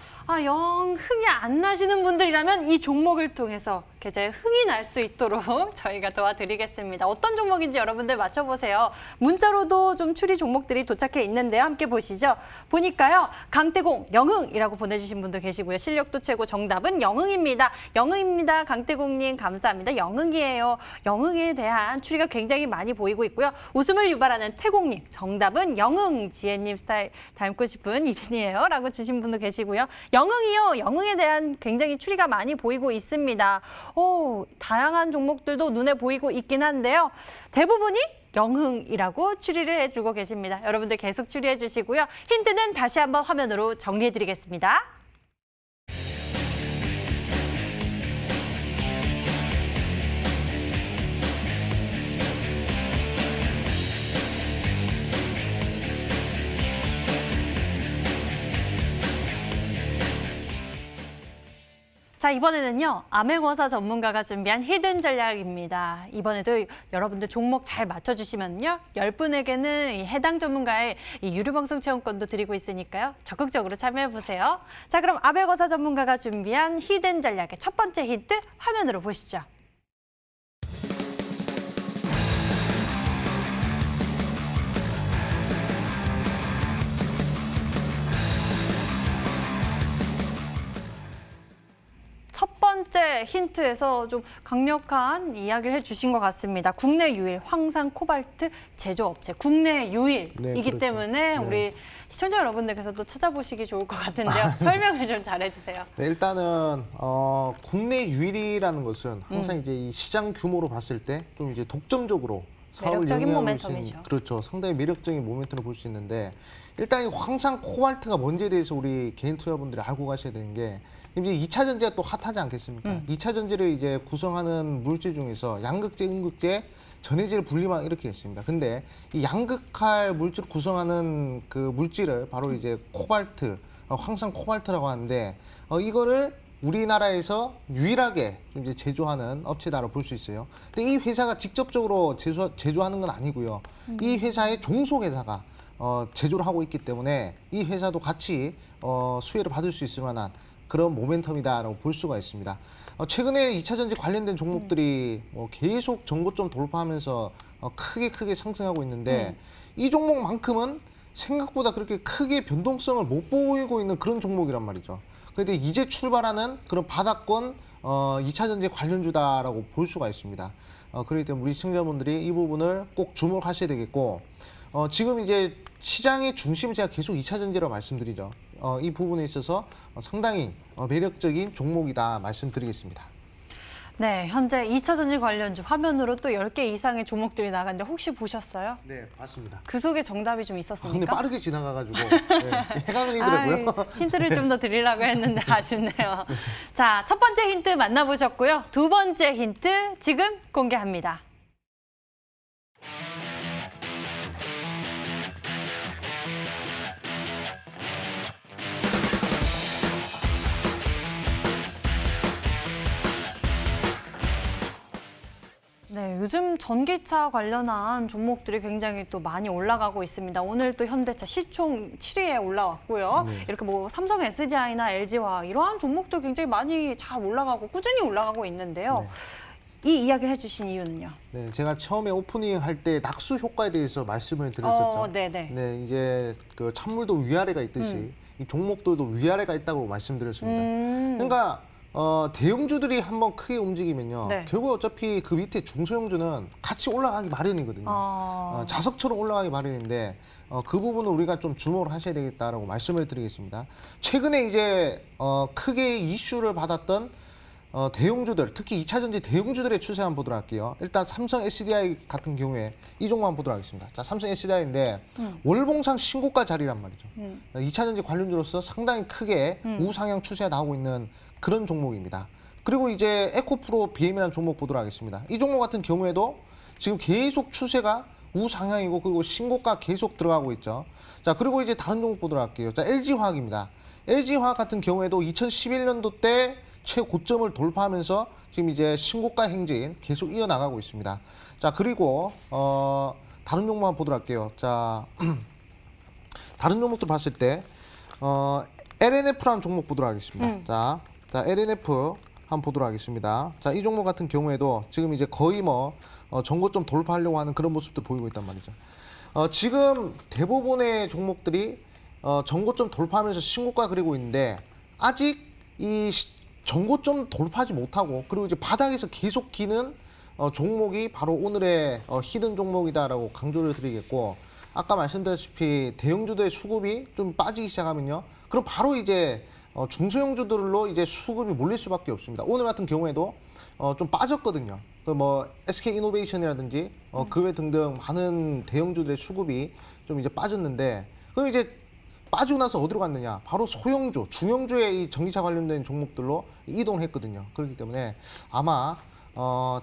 영 흥이 안 나시는 분들이라면 이 종목을 통해서 계좌에 흥이 날 수 있도록 저희가 도와드리겠습니다. 어떤 종목인지 여러분들 맞춰보세요. 문자로도 좀 추리 종목들이 도착해 있는데요. 함께 보시죠. 보니까요. 강태공, 영흥이라고 보내주신 분도 계시고요. 실력도 최고 정답은 영흥입니다. 영흥입니다. 강태공님 감사합니다. 영흥이에요. 영흥에 대한 추리가 굉장히 많이 보이고 있고요. 웃음을 유발하는 태공님 정답은 영흥. 지혜님 스타일 닮고 싶은 이린이에요. 라고 주신 분도 계시고요. 영흥이요. 영흥에 대한 굉장히 추리가 많이 보이고 있습니다. 다양한 종목들도 눈에 보이고 있긴 한데요. 대부분이 영흥이라고 추리를 해주고 계십니다. 여러분들 계속 추리해 주시고요. 힌트는 다시 한번 화면으로 정리해 드리겠습니다. 자, 이번에는요. 아멜건사 전문가가 준비한 히든 전략입니다. 이번에도 여러분들 종목 잘 맞춰주시면요. 10분에게는 이 해당 전문가의 이 유료방송 체험권도 드리고 있으니까요. 적극적으로 참여해보세요. 자, 그럼 아멜건사 전문가가 준비한 히든 전략의 첫 번째 힌트 화면으로 보시죠. 첫 번째 힌트에서 좀 강력한 이야기를 해주신 것 같습니다. 국내 유일 황산 코발트 제조업체, 국내 유일이기 네, 그렇죠. 때문에 네. 우리 시청자 여러분들께서도 찾아보시기 좋을 것 같은데요. 설명을 좀 잘해주세요. 네, 일단은 국내 유일이라는 것은 항상 이제 이 시장 규모로 봤을 때 좀 이제 독점적으로 사업을 매력적인 영위하고 있는, 모멘텀이죠. 그렇죠. 상당히 매력적인 모멘텀을 볼 수 있는데 일단 이 황산 코발트가 뭔지에 대해서 우리 개인 투자분들이 알고 가셔야 되는 게 이제 2차 전지가 또 핫하지 않겠습니까? 2차 전지를 이제 구성하는 물질 중에서 양극재, 음극재, 전해질 분리막 이렇게 있습니다. 근데 이 양극할 물질을 구성하는 그 물질을 바로 이제 코발트 황산 코발트라고 하는데 이거를 우리나라에서 유일하게 좀 이제 제조하는 업체다라고 볼 수 있어요. 근데 이 회사가 직접적으로 제조하는 건 아니고요. 이 회사의 종속회사가 제조를 하고 있기 때문에 이 회사도 같이 수혜를 받을 수 있을 만한 그런 모멘텀이다라고 볼 수가 있습니다. 최근에 2차 전지 관련된 종목들이 계속 전고점 돌파하면서 크게 상승하고 있는데 이 종목만큼은 생각보다 그렇게 크게 변동성을 못 보이고 있는 그런 종목이란 말이죠. 그런데 이제 출발하는 그런 바닥권 2차 전지 관련주다라고 볼 수가 있습니다. 그렇기 때문에 우리 시청자분들이 이 부분을 꼭 주목하셔야 되겠고 지금 이제 시장의 중심은 제가 계속 2차 전지라고 말씀드리죠. 이 부분에 있어서 상당히 매력적인 종목이다 말씀드리겠습니다. 네, 현재 2차 전지 관련주 화면으로 또 10개 이상의 종목들이 나갔는데 혹시 보셨어요? 네, 맞습니다. 그 속에 정답이 좀 근데 있었습니까? 빠르게 지나가가지고 헷갈리더라고요. 아이, 힌트를 좀 더 드리려고 했는데 아쉽네요. 자, 첫 번째 힌트 만나보셨고요. 두 번째 힌트 지금 공개합니다. 네, 요즘 전기차 관련한 종목들이 굉장히 또 많이 올라가고 있습니다. 오늘 또 현대차 시총 7위에 올라왔고요. 이렇게 뭐 삼성 SDI나 LG화학 이러한 종목도 굉장히 많이 잘 올라가고 꾸준히 올라가고 있는데요. 이 이야기를 해주신 이유는요? 네, 제가 처음에 오프닝 할 때 낙수 효과에 대해서 말씀을 드렸었죠. 네네. 네, 이제 그 찬물도 위아래가 있듯이 이 종목들도 위아래가 있다고 말씀드렸습니다. 그러니까 대형주들이 한번 크게 움직이면요. 네. 결국 어차피 그 밑에 중소형주는 같이 올라가기 마련이거든요. 자석처럼 올라가기 마련인데 그 부분을 우리가 좀 주목을 하셔야 되겠다라고 말씀을 드리겠습니다. 최근에 이제 크게 이슈를 받았던 대형주들, 특히 2차 전지 대형주들의 추세 한번 보도록 할게요. 일단 삼성 SDI 같은 경우에 이 종목 한번 보도록 하겠습니다. 자, 삼성 SDI인데 월봉상 신고가 자리란 말이죠. 2차 전지 관련주로서 상당히 크게 우상향 추세가 나오고 있는 그런 종목입니다. 그리고 이제 에코프로 BM이라는 종목 보도록 하겠습니다. 이 종목 같은 경우에도 지금 계속 추세가 우상향이고 그리고 신고가 계속 들어가고 있죠. 자, 그리고 이제 다른 종목 보도록 할게요. 자, LG화학입니다. LG화학 같은 경우에도 2011년도 때 최고점을 돌파하면서 지금 이제 신고가 행진 계속 이어나가고 있습니다. 자, 그리고 다른 종목 한번 보도록 할게요. 자, 다른 종목도 봤을 때 LNF라는 종목 보도록 하겠습니다. 자, LNF 한번 보도록 하겠습니다. 자, 이 종목 같은 경우에도 지금 이제 거의 전고점 돌파하려고 하는 그런 모습도 보이고 있단 말이죠. 지금 대부분의 종목들이 전고점 돌파하면서 신고가 그리고 있는데 아직 이 전고점 돌파하지 못하고 그리고 이제 바닥에서 계속 기는 종목이 바로 오늘의 히든 종목이다라고 강조를 드리겠고, 아까 말씀드렸다시피 대형주들의 수급이 좀 빠지기 시작하면요, 그럼 바로 이제 중소형주들로 이제 수급이 몰릴 수밖에 없습니다. 오늘 같은 경우에도 좀 빠졌거든요. 뭐 SK 이노베이션이라든지 그 외 등등 많은 대형주들의 수급이 좀 이제 빠졌는데, 그럼 이제 빠지고 나서 어디로 갔느냐? 바로 소형주, 중형주의 이 전기차 관련된 종목들로 이동을 했거든요. 그렇기 때문에 아마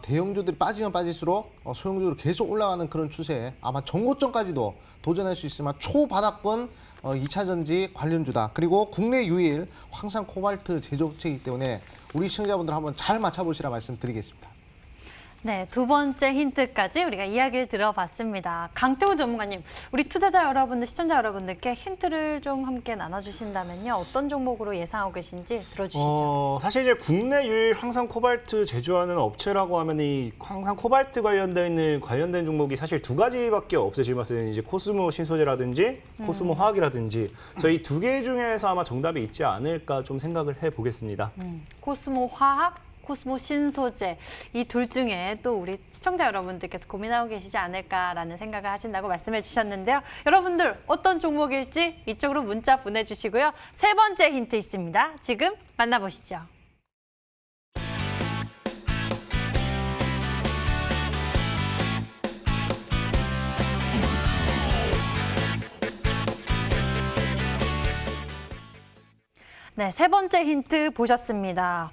대형주들이 빠지면 빠질수록 소형주로 계속 올라가는 그런 추세에 아마 전고점까지도 도전할 수 있으면 초바닥권 2차 전지 관련주다. 그리고 국내 유일 황산 코발트 제조업체이기 때문에 우리 시청자분들 한번 잘 맞춰보시라 말씀드리겠습니다. 네, 두 번째 힌트까지 우리가 이야기를 들어봤습니다. 강태우 전문가님, 우리 투자자 여러분들, 시청자 여러분들께 힌트를 좀 함께 나눠주신다면요. 어떤 종목으로 예상하고 계신지 들어주시죠. 사실 이제 국내 유일 황산 코발트 제조하는 업체라고 하면 이 황산 코발트 관련된 종목이 사실 두 가지밖에 없어요. 지금 봤을 때는 이제 코스모 신소재라든지 코스모 화학이라든지 저희 두 개 중에서 아마 정답이 있지 않을까 좀 생각을 해보겠습니다. 코스모 화학, 코스모 신소재, 이 둘 중에 또 우리 시청자 여러분들께서 고민하고 계시지 않을까라는 생각을 하신다고 말씀해 주셨는데요. 여러분들 어떤 종목일지 이쪽으로 문자 보내주시고요. 세 번째 힌트 있습니다. 지금 만나보시죠. 네, 세 번째 힌트 보셨습니다.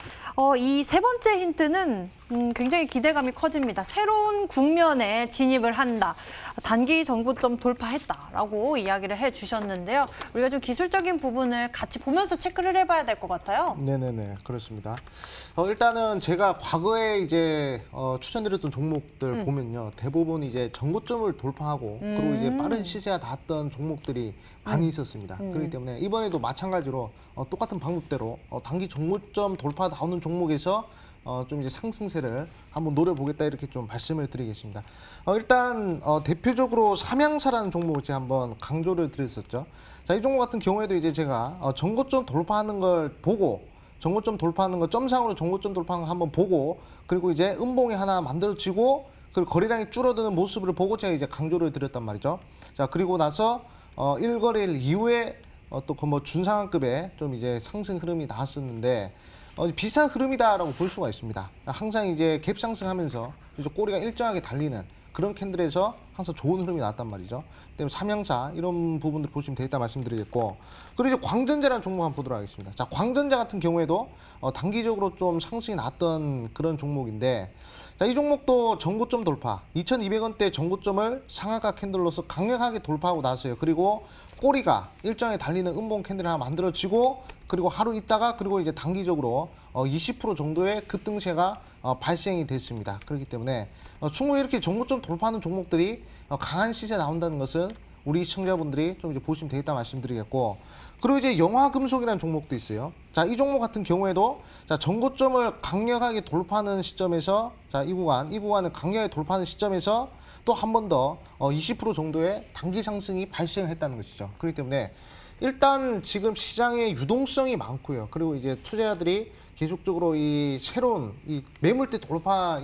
이 세 번째 힌트는 굉장히 기대감이 커집니다. 새로운 국면에 진입을 한다. 단기 정고점 돌파했다라고 이야기를 해주셨는데요. 우리가 좀 기술적인 부분을 같이 보면서 체크를 해봐야 될 것 같아요. 네네네, 그렇습니다. 일단은 제가 과거에 이제 추천드렸던 종목들 보면요, 대부분 이제 정고점을 돌파하고 그리고 이제 빠른 시세가 닿았던 종목들이 많이 있었습니다. 그렇기 때문에 이번에도 마찬가지로 똑같은 방법대로 단기 정고점 돌파 나오는 종목에서 좀 이제 상승세를 한번 노려보겠다 이렇게 좀 말씀을 드리겠습니다. 일단 대표적으로 삼양사라는 종목을 제가 한번 강조를 드렸었죠. 자, 이 종목 같은 경우에도 이제 제가 정고점 돌파하는 걸 보고 정고점 돌파하는 거 점상으로 정고점 돌파하는 거 한번 보고 그리고 이제 음봉이 하나 만들어지고 그리고 거래량이 줄어드는 모습을 보고 제가 이제 강조를 드렸단 말이죠. 자, 그리고 나서 1거래일 이후에 또 그 뭐 준상한급의 좀 이제 상승 흐름이 나왔었는데 비슷한 흐름이다라고 볼 수가 있습니다. 항상 이제 갭 상승하면서 이제 꼬리가 일정하게 달리는 그런 캔들에서 항상 좋은 흐름이 나왔단 말이죠. 때문에 삼양사 이런 부분들 보시면 되겠다 말씀드리겠고, 그리고 이제 광전자라는 종목 한번 보도록 하겠습니다. 자, 광전자 같은 경우에도 단기적으로 좀 상승이 났던 그런 종목인데, 자, 이 종목도 정고점 돌파, 2,200원대 정고점을 상하가 캔들로서 강력하게 돌파하고 나서요. 그리고 꼬리가 일정하게 달리는 음봉 캔들이 하나 만들어지고, 그리고 하루 있다가 그리고 이제 단기적으로 20% 정도의 급등세가 발생이 됐습니다. 그렇기 때문에 충분히 이렇게 정고점 돌파하는 종목들이 강한 시세 나온다는 것은 우리 시청자분들이 좀 이제 보시면 되겠다 말씀드리겠고, 그리고 이제 영화금속이라는 종목도 있어요. 자, 이 종목 같은 경우에도 자, 정고점을 강력하게 돌파하는 시점에서 자, 이 구간을 강력하게 돌파하는 시점에서 또 한 번 더 20% 정도의 단기 상승이 발생했다는 것이죠. 그렇기 때문에 일단 지금 시장에 유동성이 많고요. 그리고 이제 투자자들이 계속적으로 이 새로운 이 매물대 돌파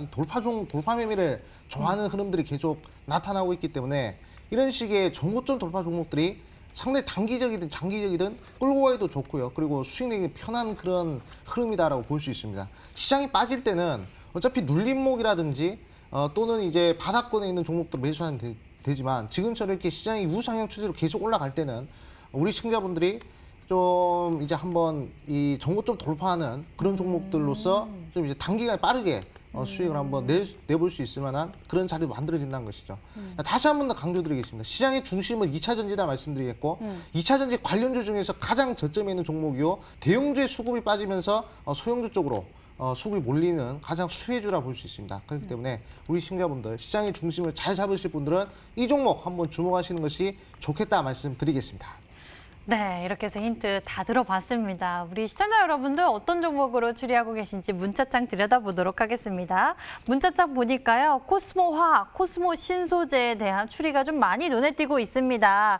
매매를 좋아하는 흐름들이 계속 나타나고 있기 때문에 이런 식의 정고점 돌파 종목들이 상당히 단기적이든 장기적이든 끌고 가기도 좋고요. 그리고 수익 내기 편한 그런 흐름이다라고 볼 수 있습니다. 시장이 빠질 때는 어차피 눌림목이라든지 또는 이제 바닥권에 있는 종목들 매수하면 되지만 지금처럼 이렇게 시장이 우상향 추세로 계속 올라갈 때는 우리 시청자분들이 좀 이제 한번 이 정고점 돌파하는 그런 종목들로서 좀 이제 단기간에 빠르게 수익을 한번 내볼 수 있을 만한 그런 자리가 만들어진다는 것이죠. 다시 한 번 더 강조드리겠습니다. 시장의 중심은 2차 전지다 말씀드리겠고 2차 전지 관련주 중에서 가장 저점에 있는 종목이요. 대형주의 수급이 빠지면서 소형주 쪽으로 수급이 몰리는 가장 수혜주라 볼 수 있습니다. 그렇기 때문에 우리 시청자분들 시장의 중심을 잘 잡으실 분들은 이 종목 한번 주목하시는 것이 좋겠다 말씀드리겠습니다. 네, 이렇게 해서 힌트 다 들어봤습니다. 우리 시청자 여러분들 어떤 종목으로 추리하고 계신지 문자창 들여다보도록 하겠습니다. 문자창 보니까요. 코스모화학, 코스모 신소재에 대한 추리가 좀 많이 눈에 띄고 있습니다.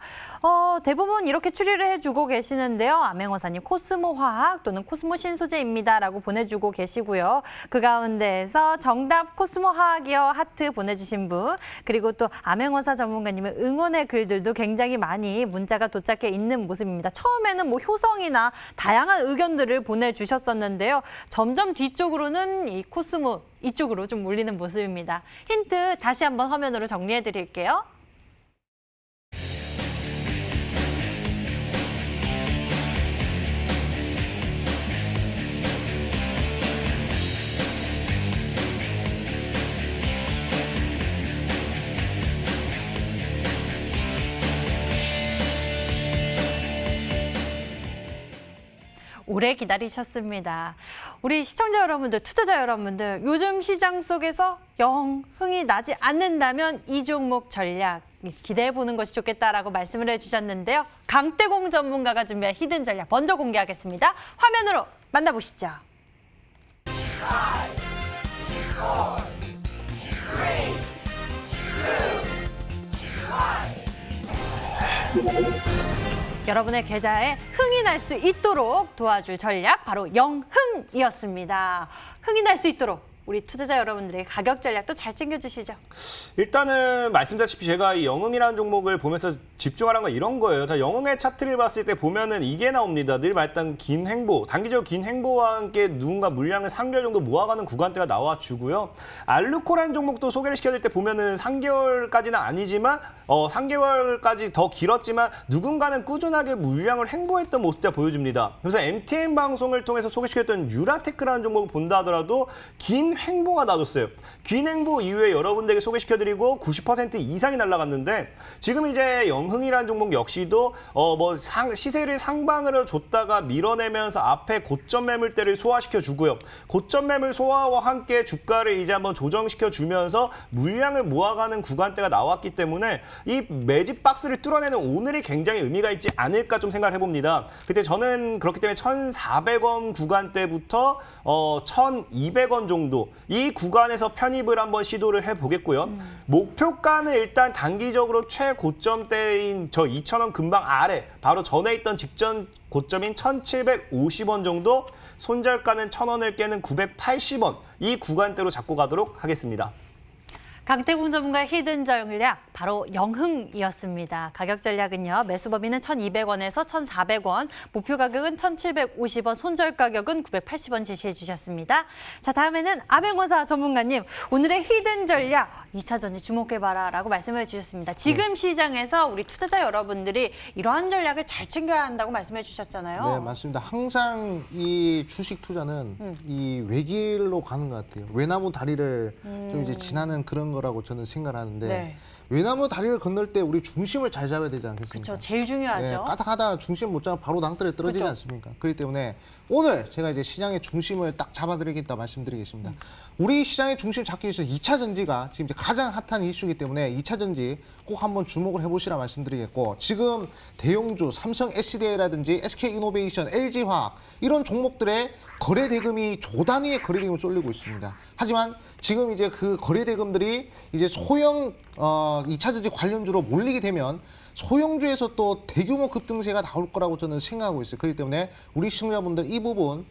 대부분 이렇게 추리를 해주고 계시는데요. 암행어사님 코스모화학 또는 코스모 신소재입니다. 라고 보내주고 계시고요. 그 가운데에서 정답 코스모화학이요. 하트 보내주신 분. 그리고 또 암행어사 전문가님의 응원의 글들도 굉장히 많이 문자가 도착해 있는 모습입니다. 처음에는 뭐 효성이나 다양한 의견들을 보내주셨었는데요. 점점 뒤쪽으로는 이 코스모 이쪽으로 좀 몰리는 모습입니다. 힌트 다시 한번 화면으로 정리해 드릴게요. 오래 기다리셨습니다. 우리 시청자 여러분들, 투자자 여러분들, 요즘 시장 속에서 영 흥이 나지 않는다면 이 종목 전략 기대해 보는 것이 좋겠다라고 말씀을 해주셨는데요. 강태공 전문가가 준비한 히든 전략 먼저 공개하겠습니다. 화면으로 만나보시죠. 5, 4, 3, 2, 1. 여러분의 계좌에 흥이 날 수 있도록 도와줄 전략 바로 영흥이었습니다. 흥이 날 수 있도록 우리 투자자 여러분들의 가격 전략도 잘 챙겨주시죠. 일단은 말씀드렸다시피 제가 이 영흥이라는 종목을 보면서 집중하는 건 이런 거예요. 자, 영흥의 차트를 봤을 때 보면은 이게 나옵니다. 늘 말했던 긴 횡보, 단기적으로 긴 횡보와 함께 누군가 물량을 3개월 정도 모아가는 구간대가 나와주고요. 알루코라는 종목도 소개를 시켜줄 때 보면은 3개월까지는 아니지만 3개월까지 더 길었지만 누군가는 꾸준하게 물량을 횡보했던 모습을 보여줍니다. 그래서 MTN 방송을 통해서 소개시켰던 유라테크라는 종목을 본다 하더라도 긴 횡보가 나뒀어요. 균횡보 이후에 여러분들에게 소개시켜드리고 90% 이상이 날아갔는데 지금 이제 영흥이라는 종목 역시도 시세를 상방으로 줬다가 밀어내면서 앞에 고점 매물대를 소화시켜 주고요. 고점 매물 소화와 함께 주가를 이제 한번 조정시켜 주면서 물량을 모아가는 구간대가 나왔기 때문에 이 매집 박스를 뚫어내는 오늘이 굉장히 의미가 있지 않을까 좀 생각을 해봅니다. 그때 저는 그렇기 때문에 1,400원 구간대부터 1,200원 정도 이 구간에서 편입을 한번 시도를 해보겠고요. 목표가는 일단 단기적으로 최고점대인 저 2,000원 금방 아래 바로 전에 있던 직전 고점인 1,750원 정도, 손절가는 1,000원을 깨는 980원 이 구간대로 잡고 가도록 하겠습니다. 강태공 전문가의 히든 전략, 바로 영흥이었습니다. 가격 전략은요, 매수 범위는 1,200원에서 1,400원, 목표 가격은 1,750원, 손절 가격은 980원 제시해 주셨습니다. 자, 다음에는 아맹원사 전문가님, 오늘의 히든 전략, 2차 전지 주목해봐라 라고 말씀해 주셨습니다. 지금 시장에서 우리 투자자 여러분들이 이러한 전략을 잘 챙겨야 한다고 말씀해 주셨잖아요. 네, 맞습니다. 항상 이 주식 투자는 이 외길로 가는 것 같아요. 외나무 다리를 좀 이제 지나는 그런 거라고 저는 생각하는데 네. 외나무 다리를 건널 때 우리 중심을 잘 잡아야 되지 않겠습니까? 그렇죠. 제일 중요하죠. 네, 까딱하다 중심 못 잡으면 바로 낭떠러에 떨어지지 그쵸. 않습니까? 그렇기 때문에 오늘 제가 이제 시장의 중심을 딱 잡아드리겠다 말씀드리겠습니다. 우리 시장의 중심 잡기 위해서 2차 전지가 지금 이제 가장 핫한 이슈이기 때문에 2차 전지 꼭 한번 주목을 해보시라 말씀드리겠고, 지금 대형주 삼성 SDI라든지 SK이노베이션, LG화학 이런 종목들의 거래 대금이 조 단위의 거래 대금이 쏠리고 있습니다. 하지만 지금 이제 그 거래 대금들이 이제 소형 2차 전지 관련주로 몰리게 되면 소형주에서 또 대규모 급등세가 나올 거라고 저는 생각하고 있어요. 그렇기 때문에 우리 시청자분들 이 부분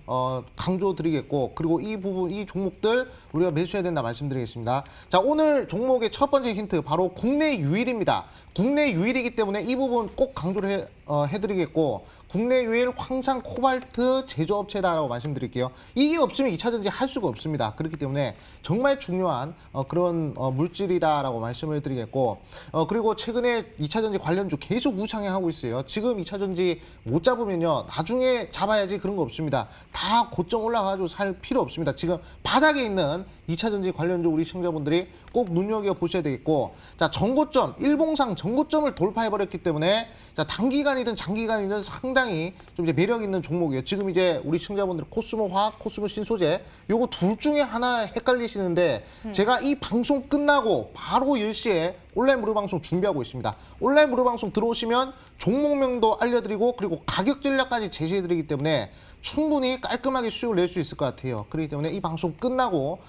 강조드리겠고, 그리고 이 부분, 이 종목들 우리가 매수해야 된다 말씀드리겠습니다. 자, 오늘 종목의 첫 번째 힌트 바로 국내 유일입니다. 국내 유일이기 때문에 이 부분 꼭 강조를 해드리겠고, 국내 유일 황산 코발트 제조업체다라고 말씀드릴게요. 이게 없으면 2차 전지 할 수가 없습니다. 그렇기 때문에 정말 중요한 그런 물질이다라고 말씀을 드리겠고, 그리고 최근에 2차 전지 관련주 계속 우상향하고 있어요. 지금 2차 전지 못 잡으면요, 나중에 잡아야지 그런 거 없습니다. 다 고점 올라가지고 살 필요 없습니다. 지금 바닥에 있는 2차 전지 관련주 우리 시청자분들이 꼭 눈여겨보셔야 되겠고, 자, 전고점, 일봉상 전고점을 돌파해버렸기 때문에 자, 단기간이든 장기간이든 상당히 좀 이제 매력 있는 종목이에요. 지금 이제 우리 시청자분들 코스모 화학, 코스모 신소재 요거 둘 중에 하나 헷갈리시는데 제가 이 방송 끝나고 바로 10시에 온라인 무료 방송 준비하고 있습니다. 온라인 무료 방송 들어오시면 종목명도 알려드리고 그리고 가격 전략까지 제시해드리기 때문에 충분히 깔끔하게 수익을 낼 수 있을 것 같아요. 그렇기 때문에 이 방송 끝나고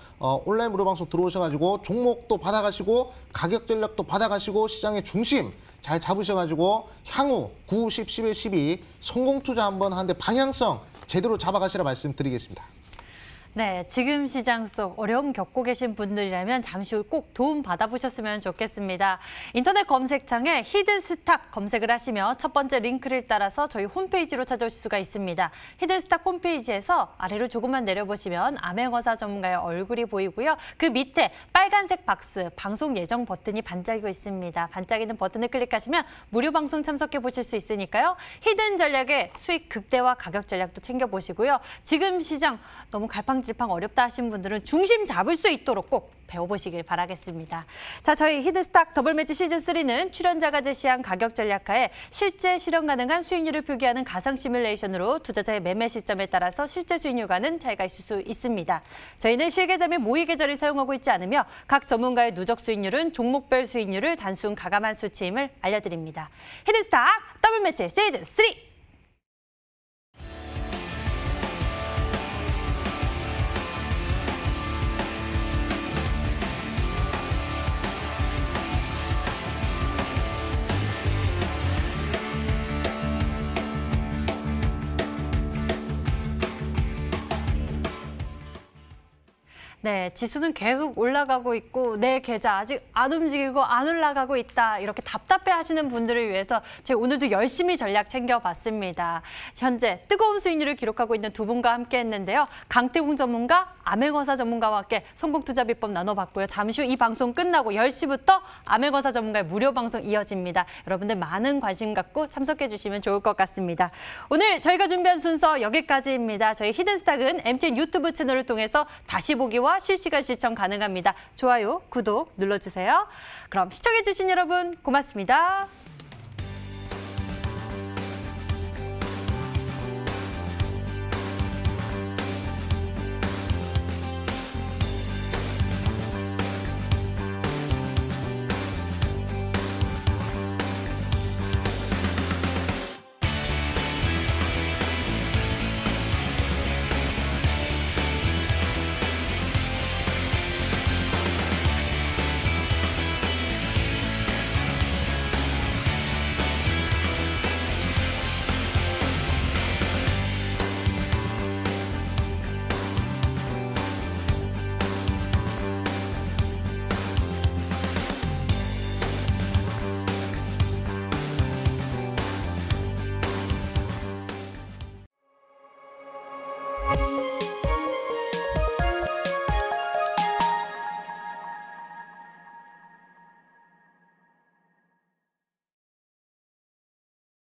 온라인 무료 방송 들어오셔가지고 종목도 받아가시고 가격 전략도 받아가시고 시장의 중심 잘 잡으셔가지고 향후 9, 10, 11, 12 성공 투자 한번 하는데 방향성 제대로 잡아가시라 말씀드리겠습니다. 네, 지금 시장 속 어려움 겪고 계신 분들이라면 잠시 후 꼭 도움 받아보셨으면 좋겠습니다. 인터넷 검색창에 히든스탁 검색을 하시면 첫 번째 링크를 따라서 저희 홈페이지로 찾아오실 수가 있습니다. 히든스탁 홈페이지에서 아래로 조금만 내려보시면 아맹어사 전문가의 얼굴이 보이고요. 그 밑에 빨간색 박스, 방송 예정 버튼이 반짝이고 있습니다. 반짝이는 버튼을 클릭하시면 무료 방송 참석해 보실 수 있으니까요. 히든 전략의 수익 극대화 가격 전략도 챙겨보시고요. 지금 시장 너무 갈팡질팡 어렵다 하신 분들은 중심 잡을 수 있도록 꼭 배워보시길 바라겠습니다. 자, 저희 히든스탁 더블매치 시즌3는 출연자가 제시한 가격 전략하에 실제 실현 가능한 수익률을 표기하는 가상 시뮬레이션으로 투자자의 매매 시점에 따라서 실제 수익률과는 차이가 있을 수 있습니다. 저희는 실계좌 및 모의 계좌를 사용하고 있지 않으며 각 전문가의 누적 수익률은 종목별 수익률을 단순 가감한 수치임을 알려드립니다. 히든스탁 더블매치 시즌3! 네, 지수는 계속 올라가고 있고 내 계좌 아직 안 움직이고 안 올라가고 있다. 이렇게 답답해 하시는 분들을 위해서 제가 오늘도 열심히 전략 챙겨봤습니다. 현재 뜨거운 수익률을 기록하고 있는 두 분과 함께 했는데요. 강태공 전문가, 아맹어사 전문가와 함께 성공투자 비법 나눠봤고요. 잠시 후 이 방송 끝나고 10시부터 아맹어사 전문가의 무료 방송 이어집니다. 여러분들 많은 관심 갖고 참석해 주시면 좋을 것 같습니다. 오늘 저희가 준비한 순서 여기까지입니다. 저희 히든스탁은 MTN 유튜브 채널을 통해서 다시 보기와 홈페이지와 실시간 시청 가능합니다. 좋아요, 구독 눌러주세요. 그럼 시청해주신 여러분 고맙습니다.